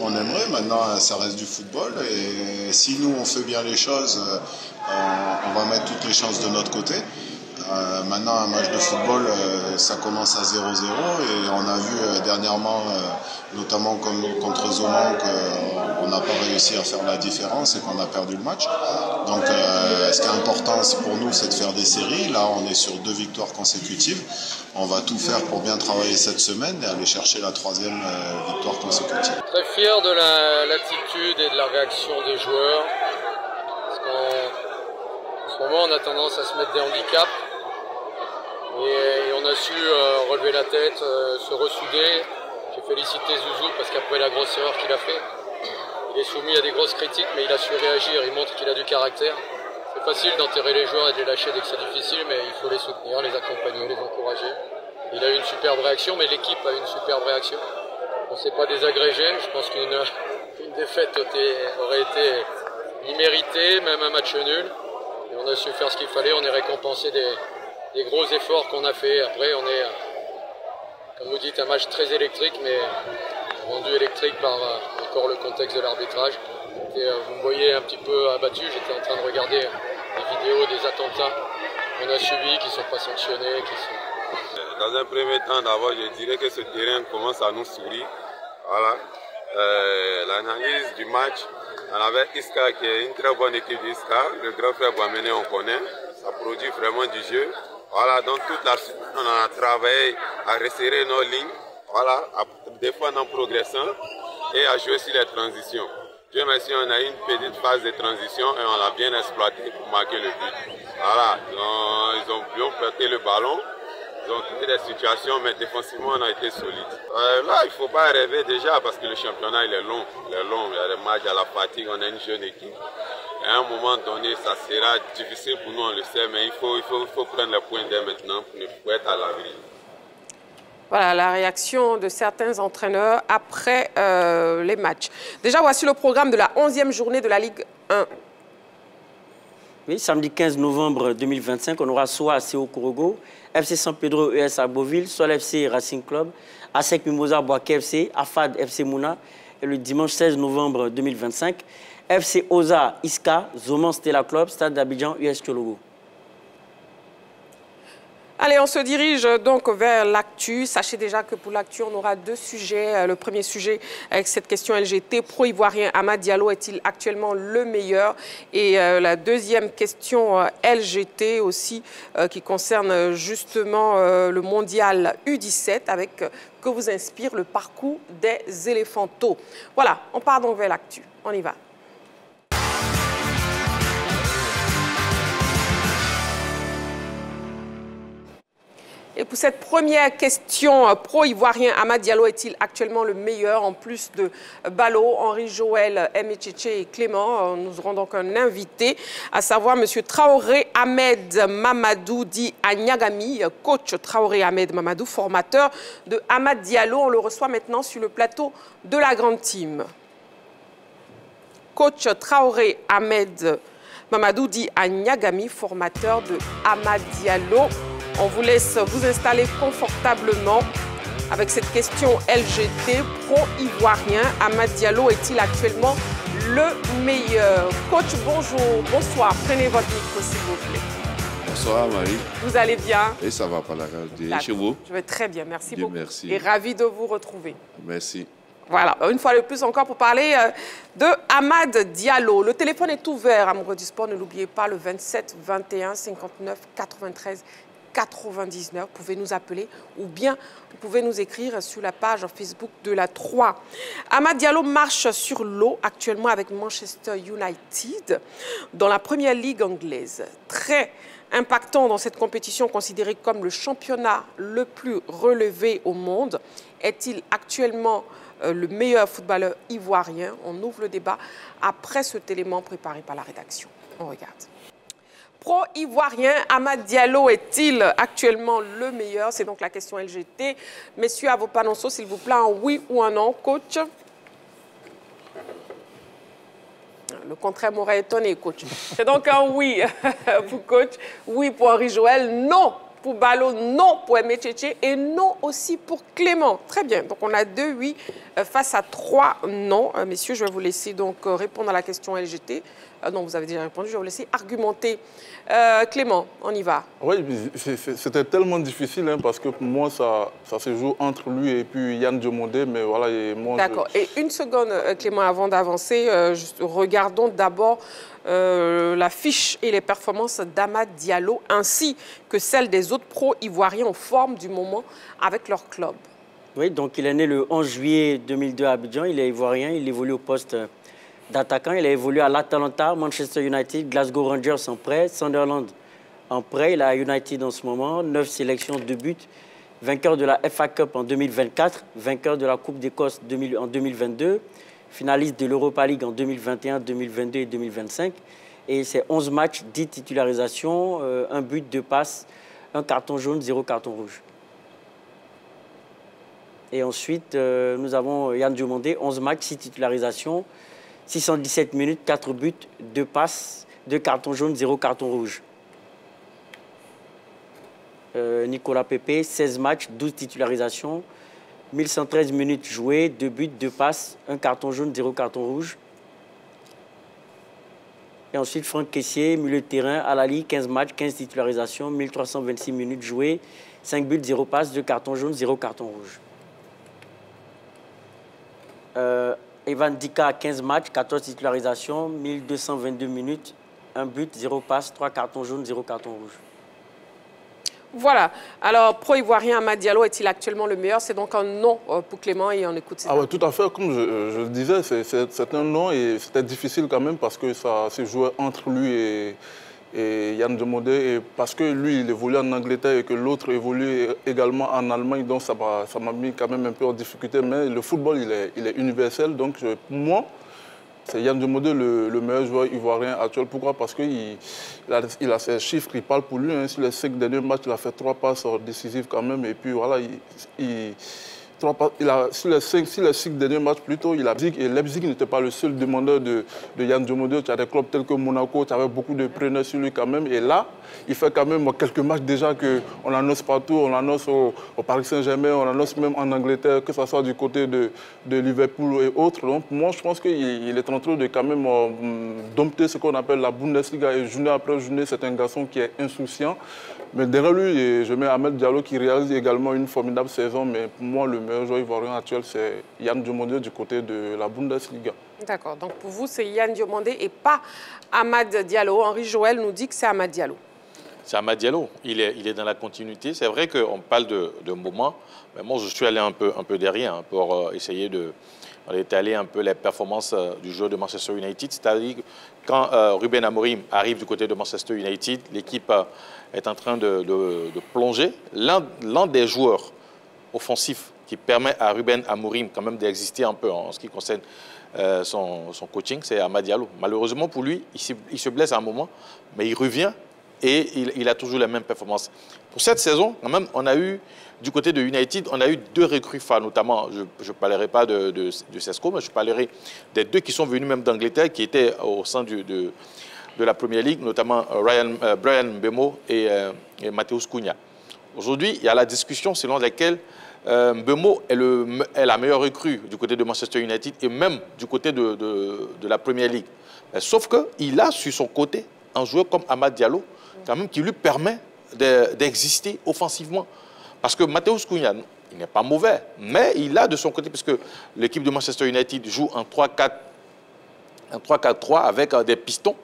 On aimerait, maintenant ça reste du football. Et si nous on fait bien les choses, on va mettre toutes les chances de notre côté. Maintenant, un match de football, ça commence à 0-0 et on a vu dernièrement, notamment contre Zoman, qu'on n'a pas réussi à faire la différence et qu'on a perdu le match. Donc, ce qui est important pour nous, c'est de faire des séries. Là, on est sur 2 victoires consécutives. On va tout faire pour bien travailler cette semaine et aller chercher la 3e victoire consécutive. Très fier de l'attitude et de la réaction des joueurs. Parce qu'en ce moment, on a tendance à se mettre des handicaps. Et on a su relever la tête, se ressouder. J'ai félicité Zouzou parce qu'après la grosse erreur qu'il a fait, il est soumis à des grosses critiques, mais il a su réagir, il montre qu'il a du caractère. C'est facile d'enterrer les joueurs et de les lâcher dès que c'est difficile, mais il faut les soutenir, les accompagner, les encourager. Il a eu une superbe réaction, mais l'équipe a eu une superbe réaction. On ne s'est pas désagrégé, je pense qu'une défaite aurait été imméritée, même un match nul. Et on a su faire ce qu'il fallait, on est récompensé des gros efforts qu'on a fait. Après, on est, comme vous dites, un match très électrique, mais rendu électrique par encore le contexte de l'arbitrage. Vous me voyez un petit peu abattu, j'étais en train de regarder des vidéos des attentats qu'on a subis, qui ne sont pas sanctionnés. Dans un premier temps, d'abord, je dirais que ce terrain commence à nous sourire. Voilà. L'analyse du match, on avait Iska qui est une très bonne équipe d'Iska. Le grand frère Boamene, on connaît. Ça produit vraiment du jeu. Voilà, donc toute la semaine, on a travaillé à resserrer nos lignes, voilà, à défendre en progressant et à jouer sur les transitions. Dieu merci, on a eu une petite phase de transition et on l'a bien exploité pour marquer le but. Voilà, ils ont bien porté le ballon, ils ont créé des situations, mais défensivement, on a été solide. Là, il ne faut pas rêver déjà parce que le championnat, il est long. Il y a des matchs à la fatigue, on a une jeune équipe. À un moment donné, ça sera difficile pour nous, on le sait, mais il faut prendre les points dès maintenant pour être à l'abri. Voilà la réaction de certains entraîneurs après les matchs. Déjà, voici le programme de la 11e journée de la Ligue 1. Oui, samedi 15 novembre 2025, on aura soit ACO Korogo, FC San Pedro ES à Beauville, soit FC Racing Club, ASEC Mimosa Boaké FC, AFAD FC Mouna. Et le dimanche 16 novembre 2025, FC Oza Iska, Zoman Stella Club, Stade d'Abidjan, US Tchologo. Allez, on se dirige donc vers l'actu. Sachez déjà que pour l'actu, on aura 2 sujets. Le premier sujet avec cette question LGT, pro-ivoirien Amad Diallo est-il actuellement le meilleur? Et la deuxième question LGT aussi qui concerne justement le mondial U17 avec que vous inspire le parcours des éléphantos. Voilà, on part donc vers l'actu. On y va. Et pour cette première question, pro-ivoirien Amad Diallo est-il actuellement le meilleur? En plus de Balo, Henri Joël, Emecheche et Clément, nous aurons donc un invité, à savoir M. Traoré Ahmed Mamadou dit Anyagami, coach Traoré Ahmed Mamadou, formateur de Amad Diallo. On le reçoit maintenant sur le plateau de la Grande Team. Coach Traoré Ahmed Mamadou dit Anyagami, formateur de Amad Diallo. On vous laisse vous installer confortablement avec cette question LGT. Pro-ivoirien, Amad Diallo est-il actuellement le meilleur? Coach, bonjour, bonsoir. Prenez votre micro, s'il vous plaît. Bonsoir, Marie. Vous allez bien? Et ça va par la réalité. Chez vous? Je vais très bien, merci Dieu beaucoup. merci. Et ravi de vous retrouver. Merci. Voilà, une fois de plus encore pour parler de Amad Diallo. Le téléphone est ouvert, amoureux du sport, ne l'oubliez pas, le 27 21 59 93 99. Vous pouvez nous appeler ou bien vous pouvez nous écrire sur la page Facebook de la 3. Amad Diallo marche sur l'eau actuellement avec Manchester United dans la première ligue anglaise. Très impactant dans cette compétition considérée comme le championnat le plus relevé au monde. Est-il actuellement le meilleur footballeur ivoirien? On ouvre le débat après cet élément préparé par la rédaction. On regarde. Pro-ivoirien, Amad Diallo est-il actuellement le meilleur? C'est donc la question LGT. Messieurs, à vos panonceaux, s'il vous plaît, un oui ou un non, coach? Le contraire m'aurait étonné, coach. C'est donc un oui pour coach, oui pour Henri Joël, non pour Balo, non pour Emecheche et non aussi pour Clément. Très bien, donc on a 2 oui face à 3 non. Messieurs, je vais vous laisser donc répondre à la question LGT. Non, vous avez déjà répondu, je vais vous laisser argumenter. Clément, on y va. Oui, c'était tellement difficile hein, parce que pour moi, ça se joue entre lui et puis Yann Diomandé, mais voilà, et moi... D'accord. Et une seconde, Clément, avant d'avancer, regardons d'abord la fiche et les performances d'Amad Diallo, ainsi que celles des autres pros ivoiriens en forme du moment avec leur club. Oui, donc il est né le 11 juillet 2002 à Abidjan, il est ivoirien, il évolue au poste d'attaquant, il a évolué à l'Atalanta, Manchester United, Glasgow Rangers en prêt, Sunderland en prêt, il est à United en ce moment, 9 sélections, 2 buts, vainqueur de la FA Cup en 2024, vainqueur de la Coupe d'Écosse en 2022, finaliste de l'Europa League en 2021, 2022 et 2025, et c'est 11 matchs, 10 titularisations, 1 but, 2 passes, 1 carton jaune, 0 carton rouge. Et ensuite, nous avons Yann Diomandé, 11 matchs, 6 titularisations, 617 minutes, 4 buts, 2 passes, 2 cartons jaunes, 0 carton rouge. Nicolas Pepe, 16 matchs, 12 titularisations, 1113 minutes jouées, 2 buts, 2 passes, 1 carton jaune, 0 carton rouge. Et ensuite, Franck Kessié, milieu de terrain, à la Ligue, 15 matchs, 15 titularisations, 1326 minutes jouées, 5 buts, 0 passes, 2 cartons jaunes, 0 carton rouge. Evan Dika, 15 matchs, 14 titularisations, 1222 minutes, 1 but, 0 passe, 3 cartons jaunes, 0 carton rouge. Voilà. Alors, pro-ivoirien Amad Diallo est-il actuellement le meilleur? C'est donc un non pour Clément et on écoute ça. Ah ouais, tout à fait. Comme je le disais, c'est un non et c'était difficile quand même parce que ça se jouait entre lui et Yann Diomandé, parce que lui, il évolue en Angleterre et que l'autre évolue également en Allemagne, donc ça m'a mis quand même un peu en difficulté. Mais le football, il est universel, donc pour moi, c'est Yann Diomandé le meilleur joueur ivoirien actuel. Pourquoi? Parce qu'il a ses chiffres qui parlent pour lui. Hein. Sur les 5 derniers matchs, il a fait 3 passes décisives quand même. Et puis voilà, sur les 6 derniers matchs plutôt, il a dit et Leipzig n'était pas le seul demandeur de Yann Diomandé. Tu as des clubs tels que Monaco, tu avais beaucoup de preneurs sur lui quand même. Et là, il fait quand même quelques matchs déjà qu'on annonce partout. On annonce au Paris Saint-Germain, on annonce même en Angleterre, que ce soit du côté de Liverpool et autres. Donc moi, je pense qu'il est en train de quand même dompter ce qu'on appelle la Bundesliga. Et journée après journée, c'est un garçon qui est insouciant. Mais derrière lui, je mets Amad Diallo qui réalise également une formidable saison. Mais pour moi, le meilleur joueur ivoirien actuel, c'est Yann Diomandé du côté de la Bundesliga. D'accord. Donc pour vous, c'est Yann Diomandé et pas Amad Diallo. Henri Joël nous dit que c'est Amad Diallo. C'est Amad Diallo. Il est dans la continuité. C'est vrai qu'on parle de moment. Mais moi, je suis allé un peu derrière pour essayer d'étaler un peu les performances du joueur de Manchester United. C'est-à-dire que quand Ruben Amorim arrive du côté de Manchester United, l'équipe est en train de plonger. L'un des joueurs offensifs qui permet à Ruben Amorim quand même d'exister un peu en ce qui concerne son coaching, c'est Amad Diallo. Malheureusement pour lui, il se blesse à un moment, mais il revient et il a toujours les mêmes performances. Pour cette saison, quand même, on a eu, du côté de United, on a eu 2 recrues phares, notamment, je ne parlerai pas de Sesco, mais je parlerai des 2 qui sont venus même d'Angleterre, qui étaient au sein de la Premier League, notamment Brian Mbeumo et Matheus Cunha. Aujourd'hui, il y a la discussion selon laquelle Mbeumo est la meilleure recrue du côté de Manchester United et même du côté de la Premier League. Sauf qu'il a sur son côté un joueur comme Amad Diallo, quand même, qui lui permet d'exister offensivement. Parce que Matheus Cunha, il n'est pas mauvais, mais il a de son côté, puisque l'équipe de Manchester United joue en 3-4-3 avec des pistons.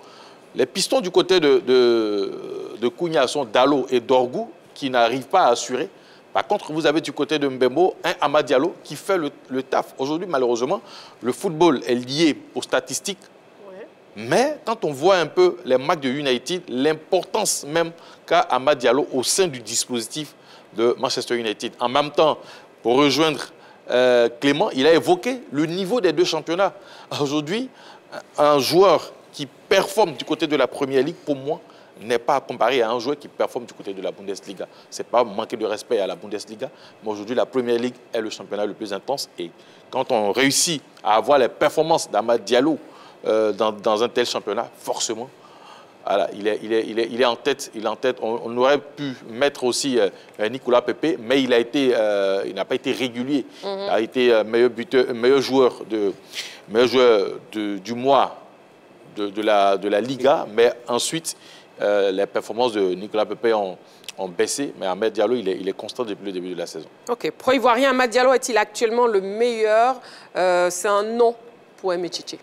Les pistons du côté de Cunha sont Dalot et Dorgu, qui n'arrivent pas à assurer. Par contre, vous avez du côté de Mbeumo un Amad Diallo qui fait le taf. Aujourd'hui, malheureusement, le football est lié aux statistiques. Ouais. Mais quand on voit un peu les matchs de United, l'importance même qu'a Amad Diallo au sein du dispositif de Manchester United. En même temps, pour rejoindre Clément, il a évoqué le niveau des 2 championnats. Aujourd'hui, un joueur qui performe du côté de la Premier League, pour moi, n'est pas à comparer à un joueur qui performe du côté de la Bundesliga. Ce n'est pas manquer de respect à la Bundesliga, mais aujourd'hui, la Premier League est le championnat le plus intense. Et quand on réussit à avoir les performances d'Amad Diallo dans un tel championnat, forcément, voilà, il est en tête. On aurait pu mettre aussi Nicolas Pepe, mais il n'a pas été régulier. Il a été meilleur joueur du mois de la Liga, mais ensuite, les performances de Nicolas Pepe ont baissé, mais Ahmed Diallo, il est constant depuis le début de la saison. Ok. Pro-Ivoirien, Ahmed Diallo est-il actuellement le meilleur? C'est un non pour Emichichi.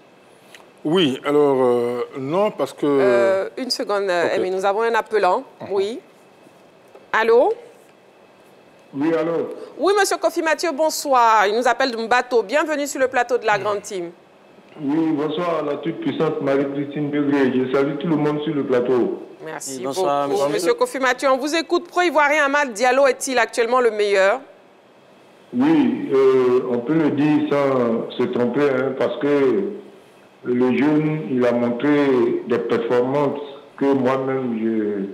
Oui, alors non, parce que... Une seconde, Emi, nous avons un appelant. Oui. Allô? Oui, allô? Oui, monsieur Kofi Mathieu, bonsoir. Il nous appelle de Mbato. Bienvenue sur le plateau de la Grande Team. Oui, bonsoir à la toute puissante Marie-Christine Begré. Je salue tout le monde sur le plateau. Merci beaucoup. Monsieur Kofi Mathieu, on vous écoute. Pro-Ivoirien Ahmed Diallo est-il actuellement le meilleur? Oui, on peut le dire sans se tromper, hein, parce que le jeune, il a montré des performances que moi-même,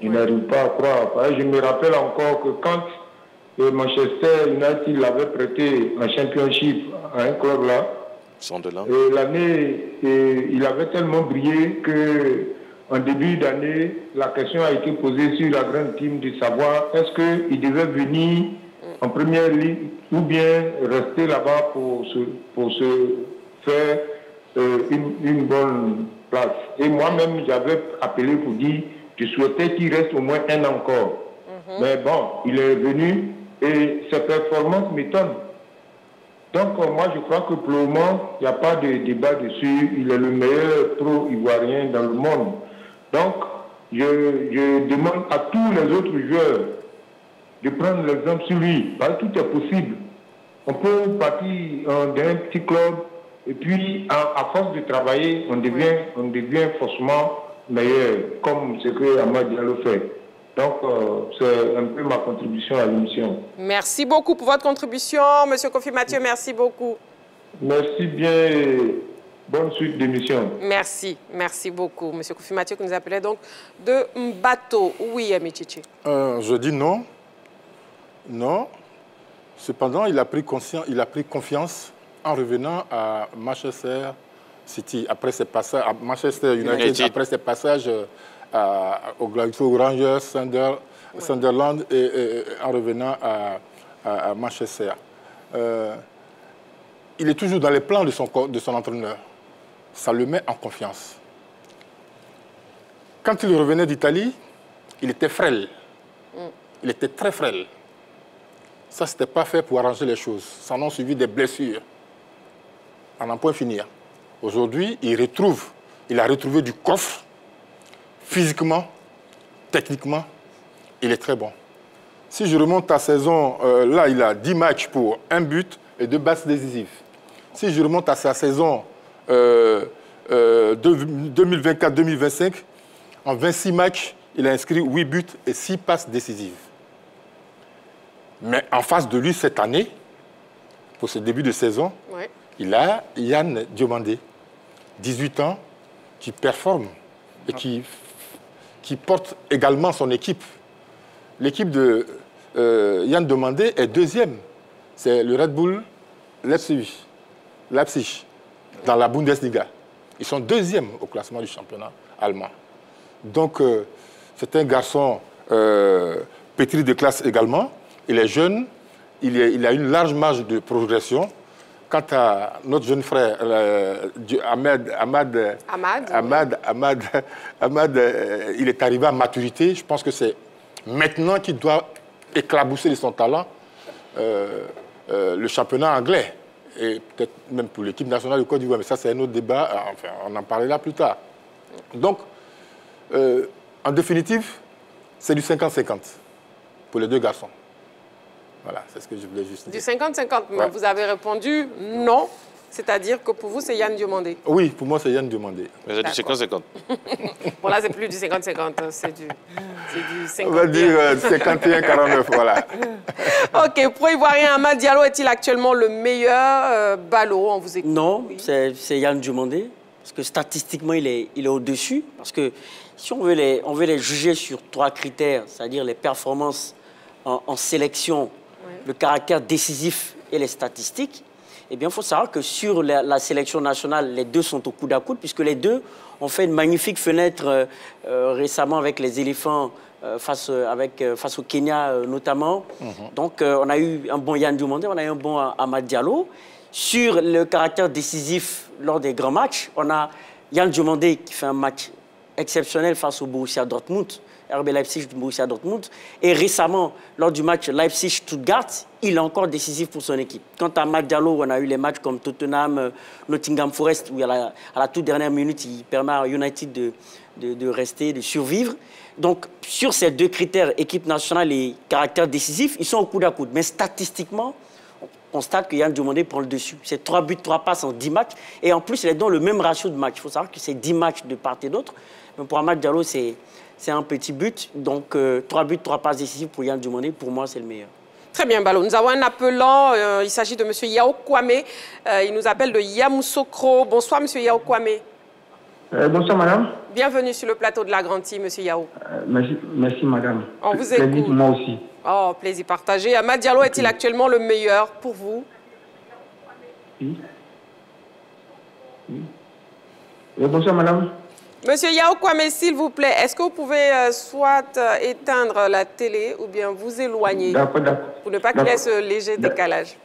je n'arrive pas à croire. Je me rappelle encore que quand Manchester United l'avait prêté en championship à un club là, l'année, il avait tellement brillé qu'en début d'année, la question a été posée sur la Grande Team de savoir est-ce qu'il devait venir en première ligue ou bien rester là-bas pour se faire une bonne place. Et moi-même, j'avais appelé pour dire je souhaitais qu'il reste au moins un an encore. Mais bon, il est venu et ses performances m'étonnent. Donc, moi, je crois que pour le moment, il n'y a pas de débat dessus. Il est le meilleur pro-ivoirien dans le monde. Donc, je demande à tous les autres joueurs de prendre l'exemple sur lui. Parce que tout est possible. On peut partir d'un petit club et puis, à force de travailler, on devient forcément meilleur, comme ce que Ahmed Diallo fait. Donc, c'est un peu ma contribution à l'émission. Merci beaucoup pour votre contribution, monsieur Kofi Mathieu. Merci beaucoup. Merci bien et bonne suite d'émission. Merci, merci beaucoup. Monsieur Kofi Mathieu qui nous appelait donc de Mbato. Oui, Emichichi. Je dis non. Non. Cependant, il a pris confiance en revenant à Manchester City, après ses passages à Manchester United, après ses passages au Glasgow Rangers, Sunderland et en revenant à Manchester. Il est toujours dans les plans de son entraîneur. Ça le met en confiance. Quand il revenait d'Italie, il était frêle. Il était très frêle. Ça, ce n'était pas fait pour arranger les choses. Ça en a suivi des blessures. À n'en point finir. Aujourd'hui, il a retrouvé du coffre, physiquement, techniquement, il est très bon. Si je remonte à la saison, là, il a 10 matchs pour 1 but et 2 passes décisives. Si je remonte à sa saison 2024-2025, en 26 matchs, il a inscrit 8 buts et 6 passes décisives. Mais en face de lui, cette année, pour ce début de saison, il a Yann Diomandé, 18 ans, qui performe et qui porte également son équipe. L'équipe de Yann Diomandé est deuxième. C'est le Red Bull Leipzig, dans la Bundesliga. Ils sont deuxièmes au classement du championnat allemand. Donc, c'est un garçon pétri de classe également. Il est jeune, il a une large marge de progression. Quant à notre jeune frère, Ahmed, il est arrivé à maturité. Je pense que c'est maintenant qu'il doit éclabousser de son talent le championnat anglais. Et peut-être même pour l'équipe nationale de Côte d'Ivoire. Mais ça, c'est un autre débat. Enfin, on en parlera plus tard. Donc, en définitive, c'est du 50-50 pour les deux garçons. Voilà, c'est ce que je voulais juste dire. Du 50-50, mais vous avez répondu non, c'est-à-dire que pour vous, c'est Yann Diomandé. Oui, pour moi, c'est Yann Diomandé. Mais c'est du 50-50. Bon, là, c'est plus du 50-50, c'est du 51. On va dire 51-49, voilà. OK, pro-ivoirien Ahmed Diallo est-il actuellement le meilleur ballot? On vous écoute. Non, c'est Yann Diomandé, parce que statistiquement, il est au-dessus. Parce que si on veut les juger sur 3 critères, c'est-à-dire les performances en sélection, le caractère décisif et les statistiques, eh bien, il faut savoir que sur la sélection nationale, les deux sont au coude à coude, puisque les deux ont fait une magnifique fenêtre récemment avec les éléphants face au Kenya notamment. Donc, on a eu un bon Yann Diomandé, on a eu un bon Ahmed Diallo. Sur le caractère décisif lors des grands matchs, on a Yann Diomandé qui fait un match exceptionnel face au Borussia Dortmund, RB Leipzig du Borussia Dortmund. Et récemment, lors du match Leipzig-Stuttgart, il est encore décisif pour son équipe. Quant à Amad Diallo, on a eu les matchs comme Tottenham, Nottingham Forest, où à la toute dernière minute, il permet à United de rester, de survivre. Donc, sur ces deux critères, équipe nationale et caractère décisif, ils sont au coude à coude. Mais statistiquement, on constate que Yann Diomandé prend le dessus. C'est 3 buts, 3 passes en 10 matchs. Et en plus, il est dans le même ratio de matchs. Il faut savoir que c'est 10 matchs de part et d'autre. Mais pour Amad Diallo, c'est un petit but. Donc, 3 buts, 3 passes décisives pour Yann Diomandé. Pour moi, c'est le meilleur. Très bien, Ballot. Nous avons un appelant. Il s'agit de M. Yao Kwame. Il nous appelle de Yamoussoukro. Bonsoir, M. Yao Kwame. Bonsoir, madame. Bienvenue sur le plateau de la Grande-Île, M. Yao. Merci, madame. On vous écoute. Plaisir pour moi aussi. Oh, plaisir partagé. Amad Diallo est-il actuellement le meilleur pour vous? Oui. Bonsoir, madame. Monsieur Yao Kwame, s'il vous plaît, est-ce que vous pouvez soit éteindre la télé ou bien vous éloigner pour ne pas qu'il y ait ce léger décalage?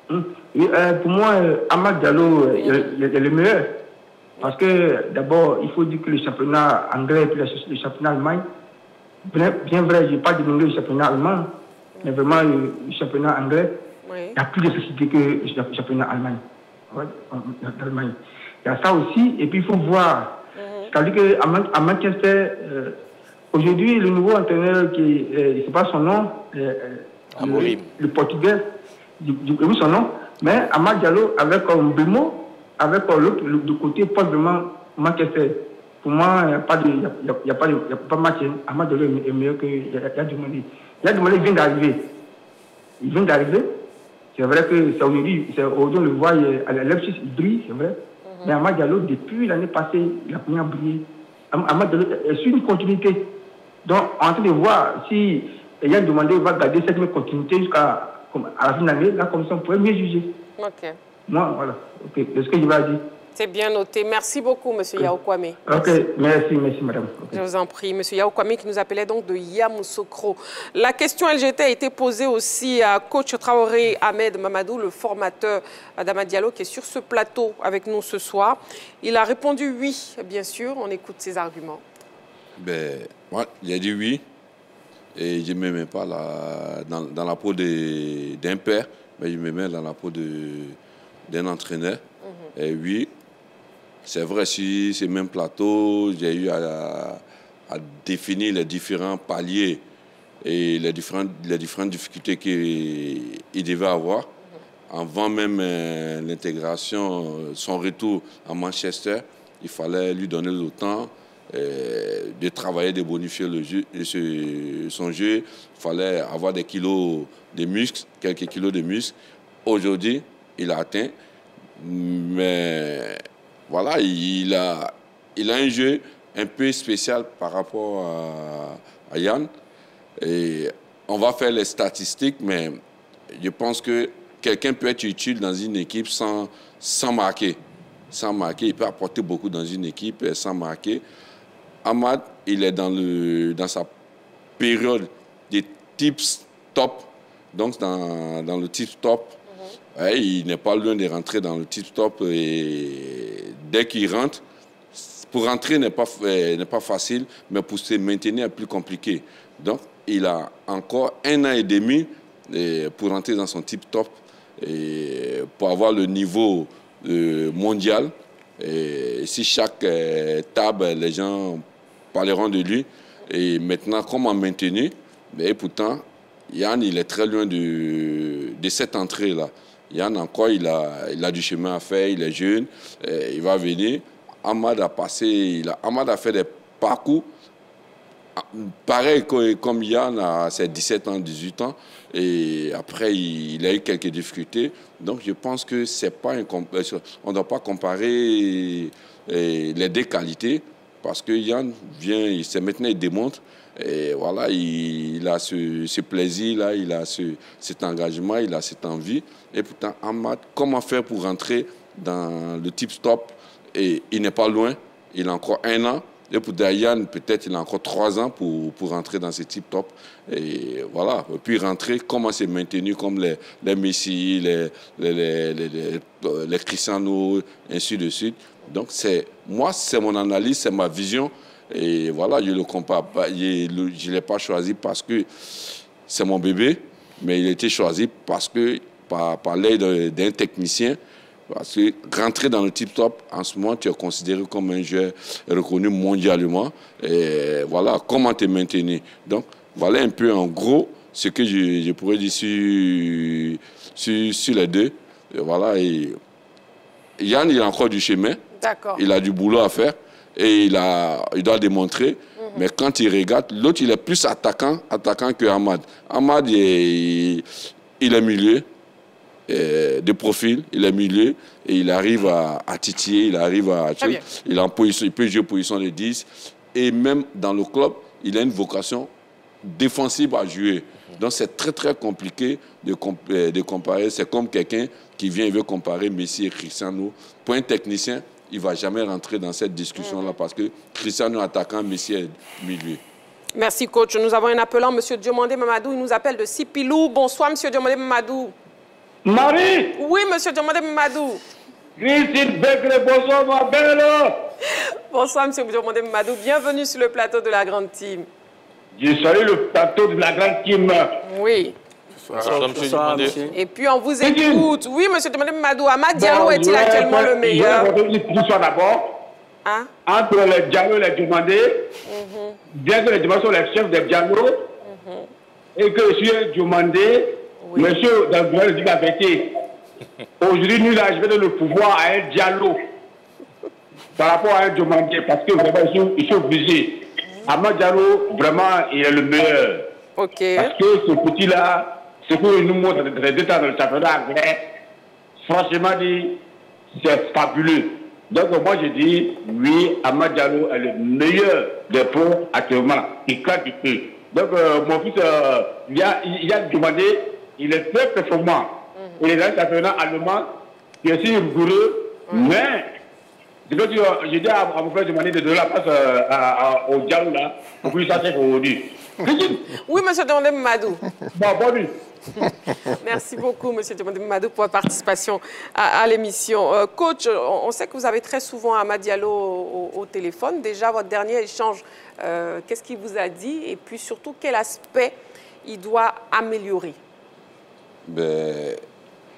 Oui, pour moi, Amad Diallo est le meilleur. Parce que d'abord, il faut dire que le championnat anglais et le championnat allemand, bien vrai, je n'ai pas diminué le championnat allemand, mais vraiment le championnat anglais, il y a plus d'efficacité que le championnat allemand. Il y a ça aussi, et puis il faut voir. C'est-à-dire qu'à Manchester, aujourd'hui, le nouveau entraîneur, je ne sais pas son nom, le portugais, j'ai son nom, mais Amad Diallo avec un bémol, avec l'autre, de côté, pas vraiment Manchester. Pour moi, il n'y a pas de match. Amad Diallo est meilleur que Yann Diomandé. Yann Diomandé vient d'arriver. Il vient d'arriver. C'est vrai que aujourd'hui, on le voit, à Leipzig, il brille, c'est vrai. Mais Amad Diallo, depuis l'année passée, il a bien brillé. Amad Diallo est sur une continuité. Donc, en train de voir si Yann Diomandé va garder cette même continuité jusqu'à la fin de l'année, là, comme ça, on pourrait mieux juger. Ok. Moi, voilà. Ok, c'est ce que je vais dire. C'est bien noté. Merci beaucoup, M. Yao Kwame. Ok, merci, madame. Okay. Je vous en prie. M. Yao Kwame qui nous appelait donc de Yamoussoukro. La question LGT a été posée aussi à coach Traoré Ahmed Mamadou, le formateur d'Amad Diallo, qui est sur ce plateau avec nous ce soir. Il a répondu oui, bien sûr. On écoute ses arguments. Moi, j'ai dit oui. Et je ne me mets pas dans la peau d'un père, mais je me mets dans la peau d'un entraîneur. Et oui, c'est vrai, sur ces mêmes plateaux, j'ai eu à définir les différents paliers et les différentes difficultés qu'il devait avoir. Avant même l'intégration, son retour à Manchester, il fallait lui donner le temps de travailler, de bonifier son jeu. Il fallait avoir des kilos de muscles, quelques kilos de muscles. Aujourd'hui, il a atteint. Mais voilà, il a un jeu un peu spécial par rapport à Yann. Et on va faire les statistiques, mais je pense que quelqu'un peut être utile dans une équipe sans marquer. Sans marquer, il peut apporter beaucoup dans une équipe sans marquer. Amad, il est dans sa période de type top. Donc, dans le type top, il n'est pas loin de rentrer dans le type top. Et dès qu'il rentre, pour rentrer n'est pas facile, mais pour se maintenir, c'est plus compliqué. Donc, il a encore 1 an et demi pour rentrer dans son type top, et pour avoir le niveau mondial. Et si chaque table, les gens parleront de lui. Et maintenant, comment maintenir? Mais pourtant, Yann, il est très loin de cette entrée-là. Yann, encore, il a du chemin à faire, il est jeune, il va venir. Amad a fait des parcours pareil comme Yann à ses 17 ans, 18 ans. Et après, il a eu quelques difficultés. Donc, je pense que c'est pas on ne doit pas comparer les deux qualités. Parce que Yann vient, maintenant il démontre. Et voilà, il a ce plaisir-là, il a cet engagement, il a cette envie. Et pourtant, Amad, comment faire pour rentrer dans le type stop? Et il n'est pas loin, il a encore 1 an. Et pour Yann, peut-être il a encore 3 ans pour rentrer dans ce type top. Et voilà. Et puis rentrer, comment c'est maintenu, comme les Messi, les Cristiano, ainsi de suite. Donc, moi, c'est mon analyse, c'est ma vision. Et voilà, je ne le compare pas. Je ne l'ai pas choisi parce que c'est mon bébé, mais il a été choisi parce que, par l'aide d'un technicien. Parce que rentrer dans le tip top, en ce moment, tu es considéré comme un joueur reconnu mondialement. Et voilà, comment te maintenir. Donc, voilà un peu en gros ce que je pourrais dire sur les deux. Et voilà. Et Yann, il a encore du chemin. Il a du boulot à faire. Et il doit démontrer. Mais quand il regarde, l'autre, il est plus attaquant que Ahmad. Ahmad, il est milieu. De profil, il est milieu et il arrive à titiller, il arrive à... Il peut jouer position de 10 et même dans le club, il a une vocation défensive à jouer. Donc c'est très très compliqué de comparer. C'est comme quelqu'un qui vient et veut comparer Messi et Cristiano. Pour un technicien, il ne va jamais rentrer dans cette discussion-là parce que Cristiano est attaquant, Messi est milieu. Merci coach. Nous avons un appelant, M. Diomandé Mamadou. Il nous appelle de Sipilou. Bonsoir M. Diomandé Mamadou. Marie? Oui, monsieur Diomandé Mamadou. Christine Becre, bonsoir, ma belle. Bonsoir, monsieur Diomandé Mamadou. Bienvenue sur le plateau de la Grande Team. Je salue le plateau de la Grande Team. Oui. Bonsoir, monsieur. Et puis, on vous écoute. Oui, monsieur Diomandé Mamadou. Amad Diallo est-il actuellement le meilleur? Je vais une discussion d'abord. Hein? Entre les Diallo et les Diomandé. Bien que les Diomandé sont les chefs des Diallo. Et que je suis un Diomandé. Oui. Monsieur, dans le dit la vérité, aujourd'hui, nous, là, je vais donner le pouvoir à un Diallo par rapport à un Diomandé, parce que vraiment, ils sont obligés. Amad Diallo, vraiment, il est le meilleur. Ok. Parce que ce petit-là, ce que nous montre dans les 2 ans dans le championnat anglais, franchement dit, c'est fabuleux. Donc, moi, je dis, oui, Amad Diallo est le meilleur des pros actuellement. Il claque du feu. Donc, mon fils, il a demandé. Il est très performant. Il est dans le championnat allemand, qui est aussi rigoureux, mais je dis à mon frère demander de donner la place au Diallo là, pour qu'il sache aujourd'hui. Oui, monsieur Diomandé Mamadou. Bon nuit. Merci beaucoup, monsieur Diomandé Mamadou, pour votre participation à l'émission. Coach, on sait que vous avez très souvent Amad Diallo au téléphone. Déjà, votre dernier échange, qu'est-ce qu'il vous a dit? Et puis surtout, quel aspect il doit améliorer?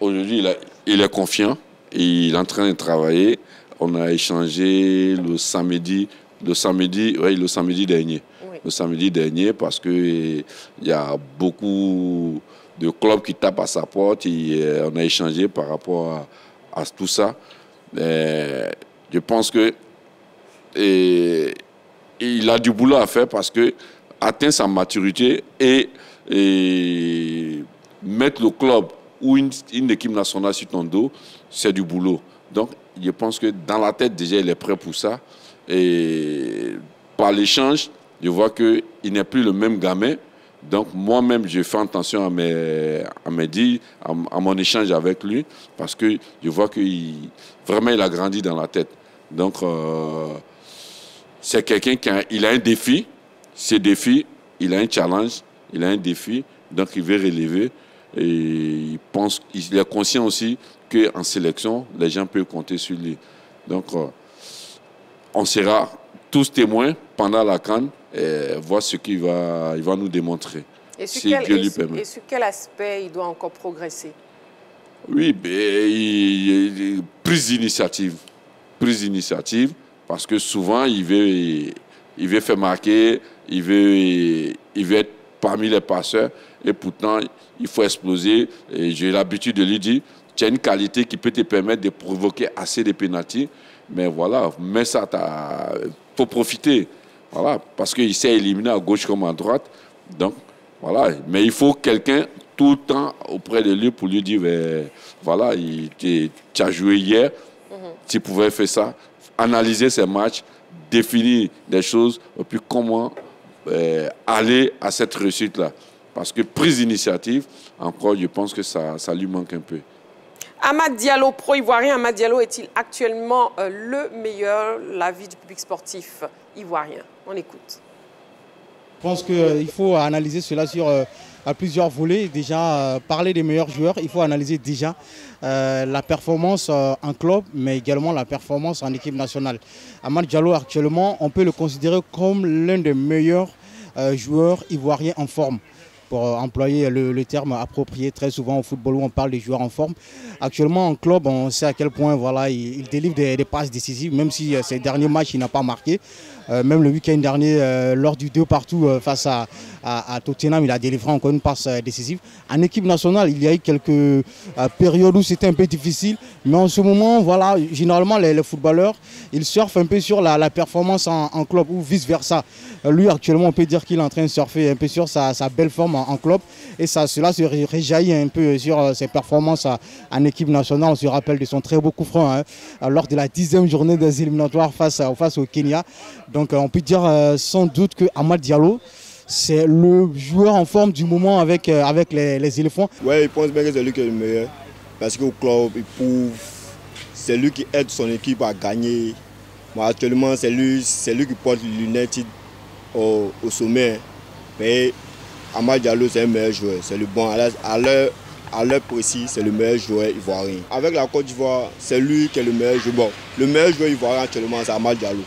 Aujourd'hui, il est confiant, il est en train de travailler. On a échangé le samedi dernier. Oui. Le samedi dernier, parce qu'il y a beaucoup de clubs qui tapent à sa porte. Et on a échangé par rapport à tout ça. Je pense que il a du boulot à faire parce que atteint sa maturité et mettre le club ou une équipe nationale sur ton dos, c'est du boulot. Donc, je pense que dans la tête, déjà, il est prêt pour ça. Et par l'échange, je vois qu'il n'est plus le même gamin. Donc, moi-même, je fais attention à mon échange avec lui parce que je vois qu'il a grandi dans la tête. Donc, c'est quelqu'un qui a un défi. Ce défi, il a un challenge, il a un défi. Donc, il veut relever. Et il est conscient aussi qu'en sélection, les gens peuvent compter sur lui. Donc, on sera tous témoins pendant la CAN et voir ce qu'il va nous démontrer. Et sur quel aspect il doit encore progresser? Oui, prise d'initiative. Prise d'initiative, parce que souvent, il veut faire marquer, il veut être parmi les passeurs, et pourtant, il faut exploser. Et j'ai l'habitude de lui dire, tu as une qualité qui peut te permettre de provoquer assez de pénaltys, mais voilà, mais ça, il faut profiter. Voilà, parce qu'il s'est éliminé à gauche comme à droite. Donc, voilà. Mais il faut quelqu'un tout le temps auprès de lui pour lui dire, voilà, tu as joué hier, tu pouvais faire ça. Analyser ces matchs, définir des choses, et puis comment aller à cette réussite-là. Parce que prise d'initiative, encore, je pense que ça lui manque un peu. Amad Diallo, pro-ivoirien, Amad Diallo est-il actuellement le meilleur, l'avis du public sportif ivoirien. On écoute. Je pense qu'il faut analyser cela sur à plusieurs volets. Déjà, parler des meilleurs joueurs, il faut analyser déjà la performance en club, mais également la performance en équipe nationale. Amad Diallo, actuellement, on peut le considérer comme l'un des meilleurs joueurs ivoiriens en forme. Pour employer le terme approprié très souvent au football où on parle des joueurs en forme. Actuellement en club, on sait à quel point voilà, il délivre des passes décisives, même si ces derniers matchs il n'a pas marqué. Même le week-end dernier, lors du 2-partout face à Tottenham, il a délivré encore une passe décisive. En équipe nationale, il y a eu quelques périodes où c'était un peu difficile, mais en ce moment, voilà, généralement les footballeurs, ils surfent un peu sur la performance en club ou vice-versa. Lui, actuellement, on peut dire qu'il est en train de surfer un peu sur sa belle forme en club et cela se réjaillit un peu sur ses performances en équipe nationale. On se rappelle de son très beau coup franc lors de la 10e journée des éliminatoires face au Kenya. Donc on peut dire sans doute que Amad Diallo, c'est le joueur en forme du moment avec les éléphants. Oui, il pense bien que c'est lui qui est le meilleur. Parce qu'au club, il prouve, c'est lui qui aide son équipe à gagner. Moi, actuellement, c'est lui qui porte l'United au sommet. Mais Amad Diallo, c'est le meilleur joueur. C'est le bon. À l'heure précise, c'est le meilleur joueur ivoirien. Avec la Côte d'Ivoire, c'est lui qui est le meilleur joueur. Bon, le meilleur joueur ivoirien actuellement, c'est Amad Diallo.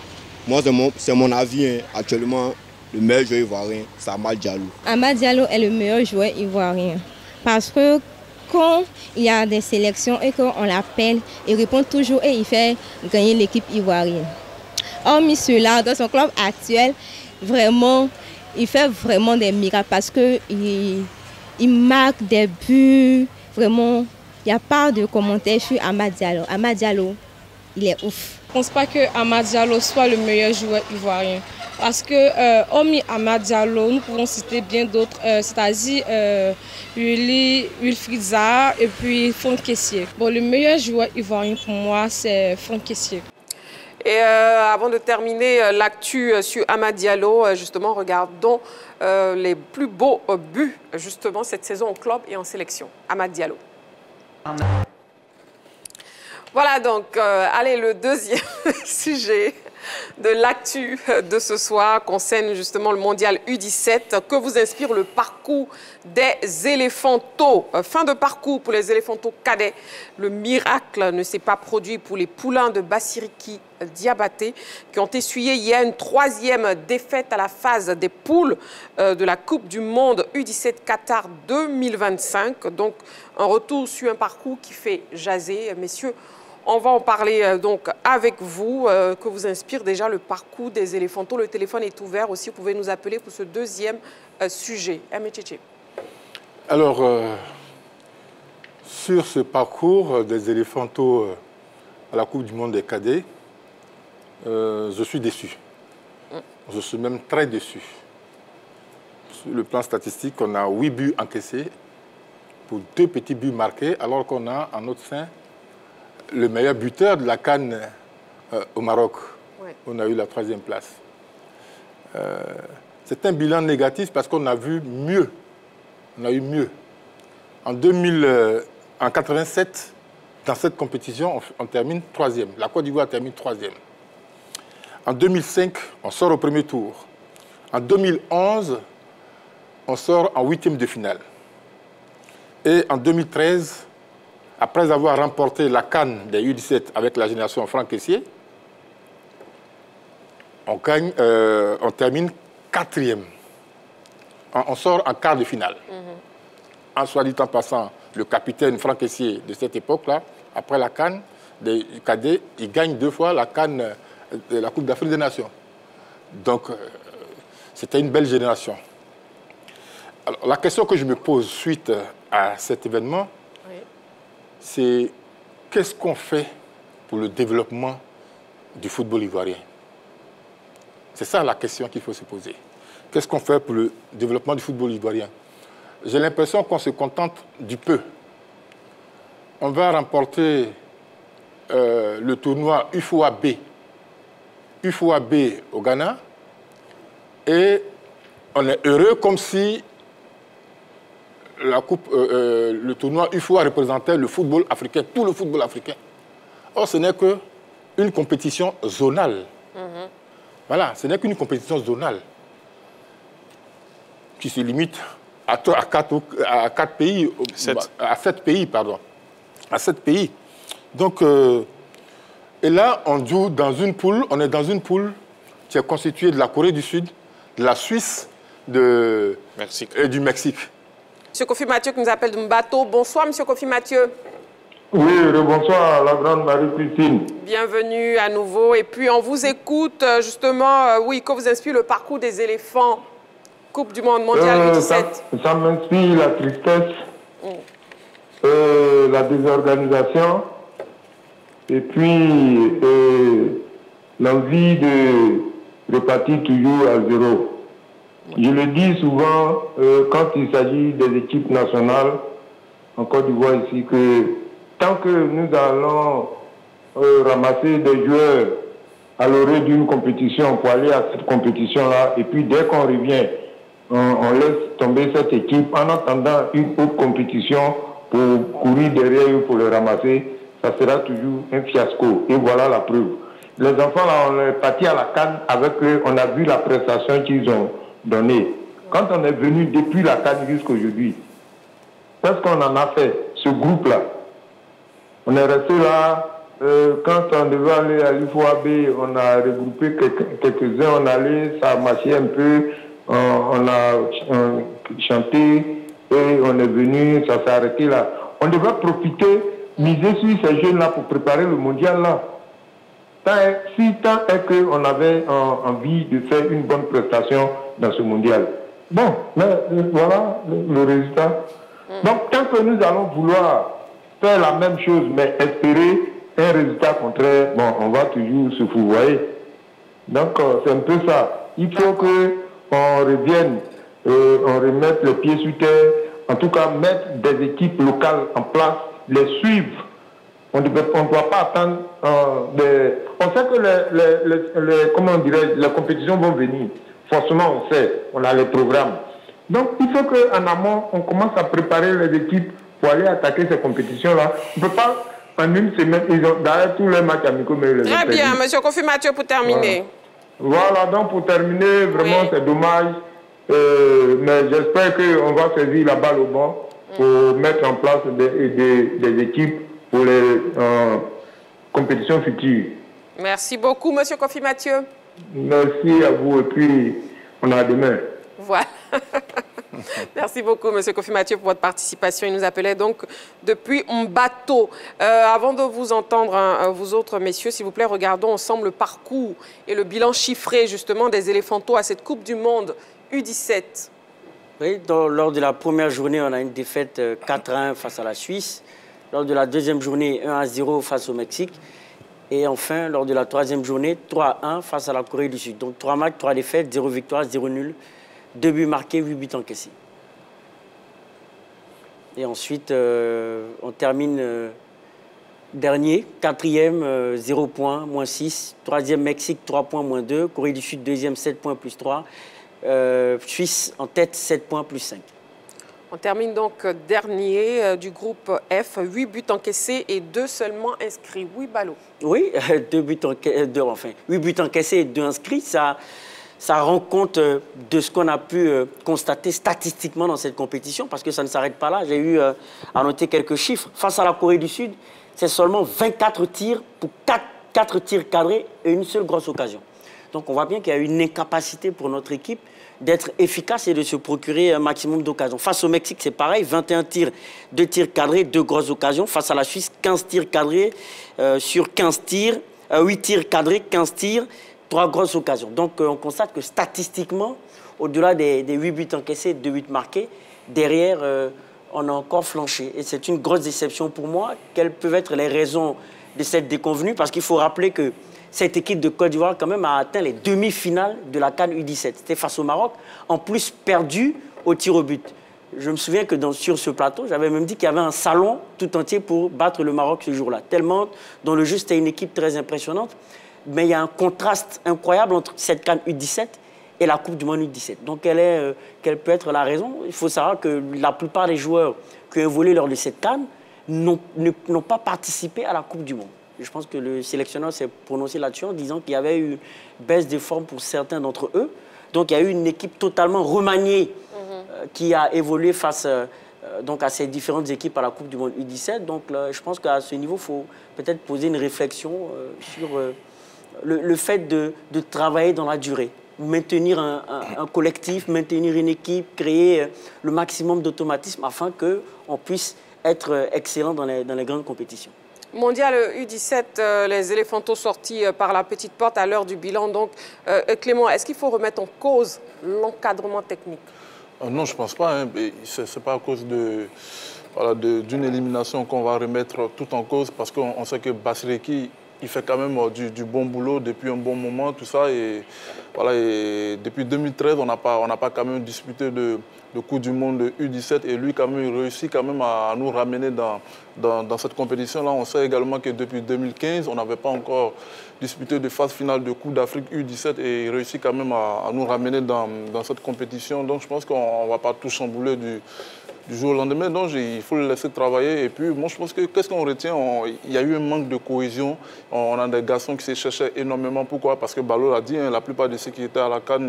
Moi, c'est mon avis. Hein. Actuellement, le meilleur joueur ivoirien, c'est Amad Diallo. Amad Diallo est le meilleur joueur ivoirien. Parce que quand il y a des sélections et qu'on l'appelle, il répond toujours et il fait gagner l'équipe ivoirienne. Hormis cela, dans son club actuel, vraiment, il fait vraiment des miracles parce qu'il marque des buts. Vraiment, il n'y a pas de commentaires sur Amad Diallo. Amad Diallo, il est ouf. Je ne pense pas que Amad Diallo soit le meilleur joueur ivoirien. Parce que, hormis Amad Diallo, nous pouvons citer bien d'autres, c'est-à-dire Wilfried Zaha et puis Franck Kessié. Bon, le meilleur joueur ivoirien pour moi, c'est Franck Kessié. Et avant de terminer l'actu sur Amad Diallo, justement, regardons les plus beaux buts justement cette saison au club et en sélection. Amad Diallo. Voilà donc, allez, le deuxième sujet de l'actu de ce soir concerne justement le mondial U17. Que vous inspire le parcours des éléphantos? Fin de parcours pour les éléphantos cadets. Le miracle ne s'est pas produit pour les poulains de Bassiriki Diabaté qui ont essuyé hier une 3e défaite à la phase des poules de la Coupe du Monde U17 Qatar 2025. Donc un retour sur un parcours qui fait jaser. Messieurs, on va en parler donc avec vous. Que vous inspire déjà le parcours des éléphantos? Le téléphone est ouvert aussi. Vous pouvez nous appeler pour ce deuxième sujet. Tchétché. Alors, sur ce parcours des éléphantos à la Coupe du Monde des cadets, je suis déçu. Je suis même très déçu. Sur le plan statistique, on a 8 buts encaissés pour 2 petits buts marqués, alors qu'on a en notre sein le meilleur buteur de la CAN au Maroc. Ouais. On a eu la 3e place. C'est un bilan négatif parce qu'on a vu mieux. On a eu mieux. En 1987, dans cette compétition, on termine 3e. La Côte d'Ivoire termine 3e. En 2005, on sort au premier tour. En 2011, on sort en 8e de finale. Et en 2013, après avoir remporté la CAN des U17 avec la génération Franck Kessié, on termine 4e. On sort en quart de finale. En soit dit en passant, le capitaine Franck Kessié de cette époque-là, après la CAN des cadets, il gagne 2 fois la CAN de la Coupe d'Afrique des Nations. Donc, c'était une belle génération. Alors, la question que je me pose suite à cet événement, c'est qu'est-ce qu'on fait pour le développement du football ivoirien? C'est ça la question qu'il faut se poser. Qu'est-ce qu'on fait pour le développement du football ivoirien? J'ai l'impression qu'on se contente du peu. On va remporter le tournoi UFOA B au Ghana et on est heureux comme si le tournoi UFOA représentait le football africain, tout le football africain. Or, ce n'est qu'une compétition zonale. Voilà, ce n'est qu'une compétition zonale qui se limite à 4 pays, à 7 pays, pardon. À 7 pays. Donc, et là, on joue dans une poule, on est dans une poule qui est constituée de la Corée du Sud, de la Suisse et du Mexique. Monsieur Kofi Mathieu qui nous appelle de Mbato. Bonsoir, Monsieur Kofi Mathieu. Oui, bonsoir, la grande Marie-Christine. Bienvenue à nouveau. Et puis, on vous écoute, justement, oui, que vous inspire le parcours des éléphants. Coupe du monde mondiale U17. Ça m'inspire la tristesse, la désorganisation, et puis l'envie de repartir toujours à zéro. Je le dis souvent quand il s'agit des équipes nationales en Côte d'Ivoire ici, que tant que nous allons ramasser des joueurs à l'orée d'une compétition pour aller à cette compétition-là, et puis dès qu'on revient, on laisse tomber cette équipe en attendant une autre compétition pour courir derrière eux pour les ramasser, ça sera toujours un fiasco. Et voilà la preuve. Les enfants, là, on est parti à la CAN avec eux, on a vu la prestation qu'ils ont donnée. Quand on est venu depuis la CAN jusqu'à aujourd'hui, qu'est-ce qu'on en a fait, ce groupe-là? On est resté là, quand on devait aller à l'IFOAB, on a regroupé quelques-uns, on allait, ça a marché un peu, on a chanté et on est venu, ça s'est arrêté là. On devrait profiter, miser sur ces jeunes-là pour préparer le mondial là. Tant est qu'on avait envie de faire une bonne prestation dans ce mondial. Bon, mais voilà le résultat. Donc tant que nous allons vouloir faire la même chose, mais espérer un résultat contraire, bon, on va toujours se fourvoyer. Donc c'est un peu ça. Il faut qu'on revienne, on remette les pieds sur terre, en tout cas mettre des équipes locales en place, les suivre. On ne doit pas attendre On sait que comment les compétitions vont venir. Forcément, on sait, on a les programmes. Donc, il faut qu'en amont, on commence à préparer les équipes pour aller attaquer ces compétitions-là. On ne peut pas, en une semaine, ils ont derrière tous les matchs amicaux, mais les Très bien, M. Kofi Mathieu, pour terminer. Voilà, donc pour terminer, vraiment, c'est dommage. Mais j'espère qu'on va saisir la balle au bon pour mettre en place des équipes pour les compétitions futures. Merci beaucoup, M. Kofi Mathieu. Merci à vous et puis on a demain. Voilà. Merci beaucoup, M. Kofi Mathieu, pour votre participation. Il nous appelait donc depuis Mbato. Avant de vous entendre, vous autres messieurs, s'il vous plaît, regardons ensemble le parcours et le bilan chiffré justement des éléphantos à cette Coupe du Monde U17. Oui, lors de la première journée, on a une défaite 4-1 face à la Suisse. Lors de la deuxième journée, 1-0 face au Mexique. Et enfin, lors de la troisième journée, 3-1 face à la Corée du Sud. Donc 3 matchs, 3 défaites, 0 victoire, 0 nul. 2 buts marqués, 8 buts encaissés. Et ensuite, on termine dernier, 4e, 0 points, moins 6. 3e, Mexique, 3 points, moins 2. Corée du Sud, 2e, 7 points, plus 3. Suisse en tête, 7 points, plus 5. On termine donc dernier du groupe F, 8 buts encaissés et 2 seulement inscrits. Oui, Ballot. Oui, 8 buts encaissés et 2 inscrits, ça rend compte de ce qu'on a pu constater statistiquement dans cette compétition, parce que ça ne s'arrête pas là. J'ai eu à noter quelques chiffres. Face à la Corée du Sud, c'est seulement 24 tirs pour 4 tirs cadrés et une seule grosse occasion. Donc on voit bien qu'il y a une incapacité pour notre équipe d'être efficace et de se procurer un maximum d'occasions. Face au Mexique, c'est pareil, 21 tirs, 2 tirs cadrés, 2 grosses occasions. Face à la Suisse, 15 tirs cadrés sur 15 tirs, 8 tirs cadrés, 15 tirs, 3 grosses occasions. Donc on constate que statistiquement, au-delà des 8 buts encaissés et 2 buts marqués, derrière, on a encore flanché. Et c'est une grosse déception pour moi. Quelles peuvent être les raisons de cette déconvenue? Parce qu'il faut rappeler que cette équipe de Côte d'Ivoire, quand même, a atteint les demi-finales de la CAN U17. C'était face au Maroc, en plus perdu au tir au but. Je me souviens que sur ce plateau, j'avais même dit qu'il y avait un salon tout entier pour battre le Maroc ce jour-là. Tellement, dans le jeu, c'était une équipe très impressionnante. Mais il y a un contraste incroyable entre cette CAN U17 et la Coupe du Monde U17. Donc, quelle peut être la raison? Il faut savoir que la plupart des joueurs qui ont évolué lors de cette CAN n'ont pas participé à la Coupe du Monde. je pense que le sélectionneur s'est prononcé là-dessus en disant qu'il y avait eu baisse de forme pour certains d'entre eux. Donc il y a eu une équipe totalement remaniée qui a évolué face donc à ces différentes équipes à la Coupe du Monde U17. Donc là, je pense qu'à ce niveau, il faut peut-être poser une réflexion sur le fait de travailler dans la durée. Maintenir un collectif, maintenir une équipe, créer le maximum d'automatisme afin qu'on puisse être excellent dans les grandes compétitions. Mondial U17, les éléphantos sortis par la petite porte à l'heure du bilan. Donc, Clément, est-ce qu'il faut remettre en cause l'encadrement technique? Non, je ne pense pas. Hein. Ce n'est pas à cause d'une élimination qu'on va remettre tout en cause, parce qu'on sait que Bassireki, il fait quand même du bon boulot depuis un bon moment, tout ça. Et, voilà, et depuis 2013, on n'a pas quand même disputé de Coupe du Monde U17. Et lui, quand même, il réussit quand même à nous ramener dans cette compétition-là. On sait également que depuis 2015, on n'avait pas encore disputé de phase finale de Coupe d'Afrique U17. Et il réussit quand même à nous ramener dans cette compétition. Donc je pense qu'on ne va pas tout chambouler du jour au lendemain. Donc il faut le laisser travailler. Et puis moi je pense que qu'est-ce qu'on retient, il y a eu un manque de cohésion. On a des garçons qui se cherchaient énormément. Pourquoi? Parce que Balo l'a dit, hein, la plupart de ceux qui étaient à la CAN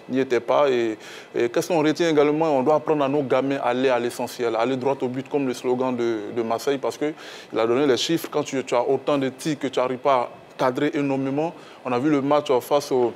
n'y étaient pas. Et qu'est-ce qu'on retient également? On doit apprendre à nos gamins à aller à l'essentiel, aller droit au but, comme le slogan de Marseille, parce qu'il a donné les chiffres. Quand tu as autant de tirs que tu n'arrives pas à cadrer énormément, on a vu le match face au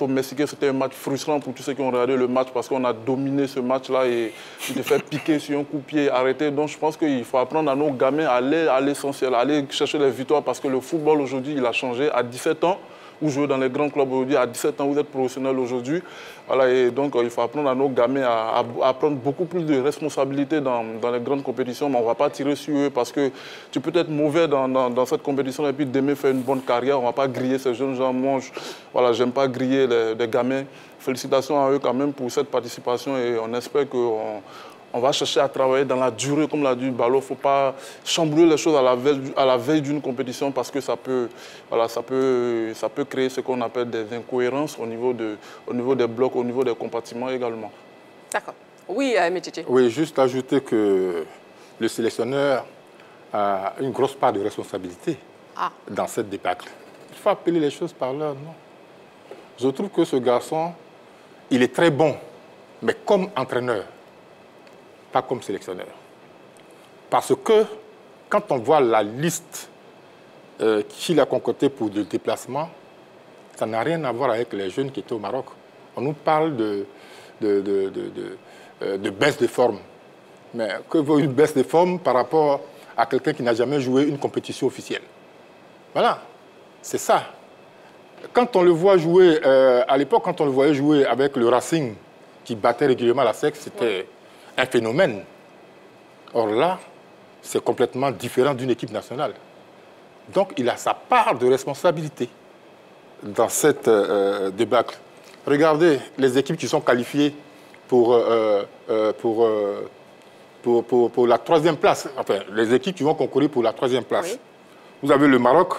Mexicains, c'était un match frustrant pour tous ceux qui ont regardé le match, parce qu'on a dominé ce match-là et tu te fais piquer sur un coup de pied arrêté. Donc je pense qu'il faut apprendre à nos gamins à aller à l'essentiel, à aller chercher les victoires, parce que le football aujourd'hui, il a changé. À 17 ans, vous jouez dans les grands clubs aujourd'hui, à 17 ans, vous êtes professionnel aujourd'hui. Voilà, et donc il faut apprendre à nos gamins à prendre beaucoup plus de responsabilités dans les grandes compétitions. Mais on ne va pas tirer sur eux, parce que tu peux être mauvais dans cette compétition et puis demain faire une bonne carrière. On ne va pas griller ces jeunes gens. Moi, j'aime pas griller les gamins. Félicitations à eux quand même pour cette participation, et on espère qu'on va chercher à travailler dans la durée, comme l'a dit Balo. Il ne faut pas chambouler les choses à la veille d'une compétition, parce que ça peut créer ce qu'on appelle des incohérences au niveau des blocs, au niveau des compartiments également. D'accord. Oui, Métitié. Oui, juste ajouter que le sélectionneur a une grosse part de responsabilité dans cette débâcle. Il faut appeler les choses par leur nom. Je trouve que ce garçon, il est très bon, mais comme entraîneur, pas comme sélectionneur. Parce que quand on voit la liste qu'il a concoctée pour le déplacement, ça n'a rien à voir avec les jeunes qui étaient au Maroc. On nous parle de baisse de forme. Mais que vaut une baisse de forme par rapport à quelqu'un qui n'a jamais joué une compétition officielle? Voilà, c'est ça. Quand on le voit jouer, à l'époque, quand on le voyait jouer avec le Racing, qui battait régulièrement la SEC, c'était un phénomène. Or là, c'est complètement différent d'une équipe nationale. Donc il a sa part de responsabilité dans cette débâcle. Regardez les équipes qui sont qualifiées pour la troisième place. Enfin, les équipes qui vont concourir pour la troisième place. Oui. Vous avez le Maroc,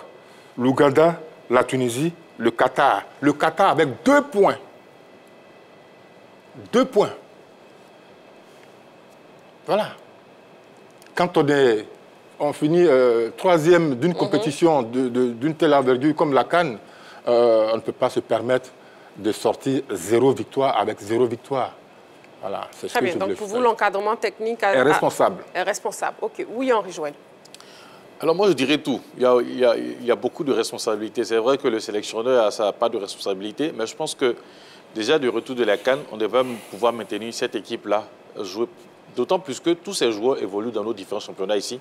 l'Ouganda, la Tunisie, le Qatar. Le Qatar avec 2 points. 2 points. Voilà. Quand on finit troisième d'une compétition d'une telle envergure comme la CAN, on ne peut pas se permettre de sortir 0 victoire avec 0 victoire. Voilà, c'est ce que je voulais faire. Très bien. Donc pour vous, l'encadrement technique est responsable. Est responsable. OK. Oui, Henri Joël. Alors moi, je dirais tout. Il y a beaucoup de responsabilités. C'est vrai que le sélectionneur a sa part de responsabilité, mais je pense que déjà du retour de la CAN, on devrait pouvoir maintenir cette équipe-là, jouer. D'autant plus que tous ces joueurs évoluent dans nos différents championnats ici.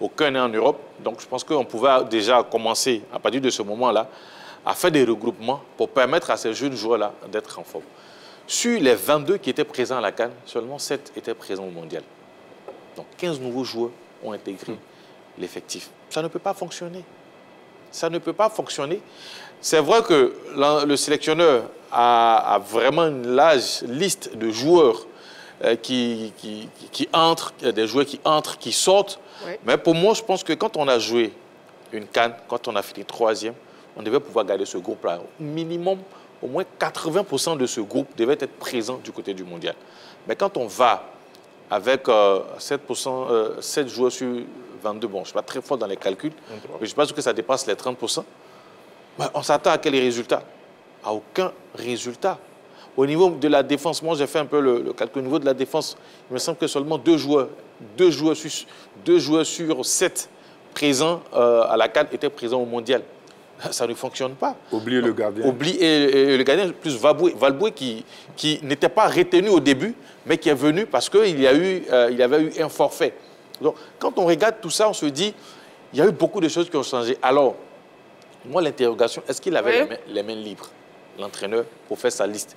Aucun n'est en Europe. Donc je pense qu'on pouvait déjà commencer, à partir de ce moment-là, à faire des regroupements pour permettre à ces jeunes joueurs-là d'être en forme. Sur les 22 qui étaient présents à la CAN, seulement 7 étaient présents au mondial. Donc 15 nouveaux joueurs ont intégré l'effectif. Ça ne peut pas fonctionner. Ça ne peut pas fonctionner. C'est vrai que le sélectionneur a vraiment une large liste de joueurs qui entrent, il y a des joueurs qui entrent, qui sortent. Oui. Mais pour moi, je pense que quand on a joué une CAN, quand on a fini 3e, on devait pouvoir garder ce groupe-là. Au minimum, au moins 80% de ce groupe devait être présent du côté du mondial. Mais quand on va avec 7 joueurs sur 22, bon, je ne suis pas très fort dans les calculs, mais je pense que ça dépasse les 30%. Mais on s'attend à quel résultat? À aucun résultat. Au niveau de la défense, moi j'ai fait un peu le calcul. Au niveau de la défense, il me semble que seulement deux joueurs sur 7 présents à la CAN étaient présents au mondial. Ça ne fonctionne pas. Oubliez le gardien. Et le gardien, plus Valboué qui n'était pas retenu au début, mais qui est venu parce qu'il avait eu un forfait. Donc, quand on regarde tout ça, on se dit, il y a eu beaucoup de choses qui ont changé. Alors, moi, l'interrogation, est-ce qu'il avait les mains libres, l'entraîneur, pour faire sa liste?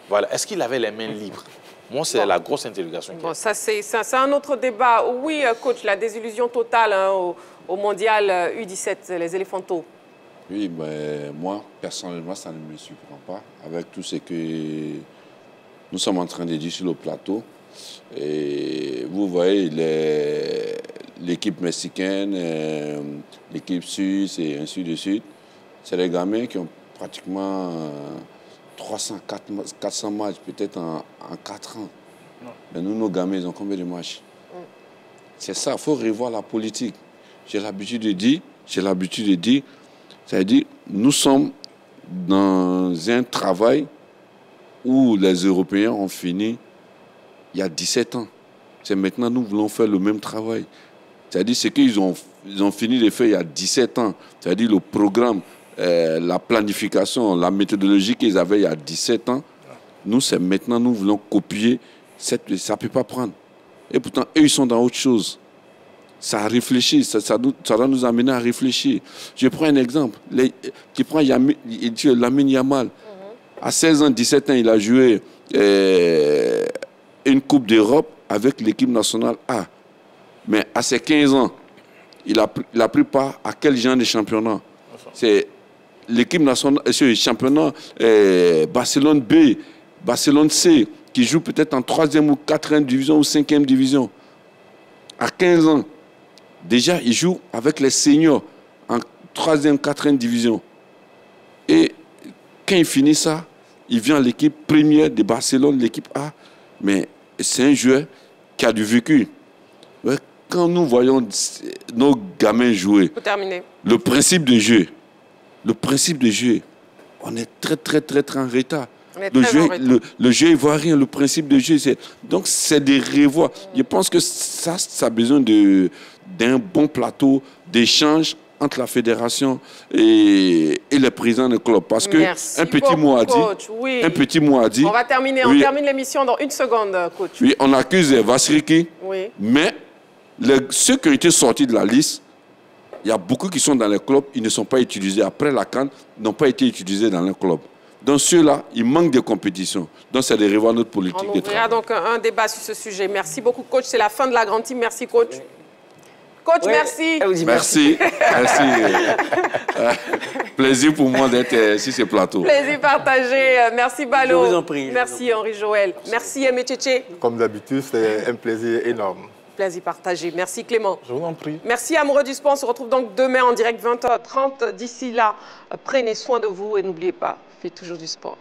Voilà, est-ce qu'il avait les mains libres? Moi, c'est la grosse interrogation. Bon, ça, c'est un autre débat. Oui, coach, la désillusion totale au mondial U17, les éléphantaux. Oui, mais moi, personnellement, ça ne me surprend pas. Avec tout ce que nous sommes en train de dire sur le plateau. Et vous voyez, l'équipe mexicaine, l'équipe suisse et ainsi de suite, c'est des gamins qui ont pratiquement 400 matchs peut-être en 4 ans. Mais nous, nos gamins, ils ont combien de matchs? C'est ça, il faut revoir la politique. J'ai l'habitude de dire, c'est-à-dire, nous sommes dans un travail où les Européens ont fini il y a 17 ans. C'est maintenant nous voulons faire le même travail. C'est-à-dire ce qu'ils ont fini de faire il y a 17 ans. C'est-à-dire le programme, la planification, la méthodologie qu'ils avaient il y a 17 ans. Nous, c'est maintenant nous voulons copier. Ça ne peut pas prendre. Et pourtant, eux, ils sont dans autre chose. Ça réfléchit, ça doit nous amener à réfléchir. Je prends un exemple. Tu prends Lamine Yamal. À 16 ans, 17 ans, il a joué une Coupe d'Europe avec l'équipe nationale A. Mais à ses 15 ans, il a pris part à quel genre de championnat? C'est l'équipe nationale, ce championnat Barcelone B, Barcelone C, qui joue peut-être en 3e ou 4e division ou 5e division. À 15 ans, déjà, il joue avec les seniors en 3e, 4e division. Et quand il finit ça, il vient à l'équipe première de Barcelone, l'équipe A. Mais c'est un joueur qui a du vécu. Ouais, quand nous voyons nos gamins jouer, le principe de jeu, on est très en retard. Le jeu ivoirien, le principe de jeu, donc c'est des revoirs. Je pense que ça a besoin d'un bon plateau d'échange entre la fédération et les présidents de club. Parce que un petit mot a dit. On va terminer, on termine l'émission dans 1 seconde, coach. Oui, on accuse Vasriki, mais ceux qui ont été sortis de la liste, il y a beaucoup qui sont dans les clubs, ils ne sont pas utilisés. Après la CAN, n'ont pas été utilisés dans les clubs. Donc ceux-là, il manque de compétition. Donc c'est de revoir notre politique de travail. On ouvrira donc un débat sur ce sujet. Merci beaucoup, coach. C'est la fin de la grande team. Merci, coach. Coach, merci. Merci. Plaisir pour moi d'être sur ce plateau. Plaisir partagé. Merci, Balo. Je vous en prie. Merci, Henri Joël. Merci, Aimé Tchétché. Comme d'habitude, c'est un plaisir énorme. Plaisir partagé. Merci, Clément. Je vous en prie. Merci, amoureux du sport. On se retrouve donc demain en direct 20h30. D'ici là, prenez soin de vous et n'oubliez pas, faites toujours du sport.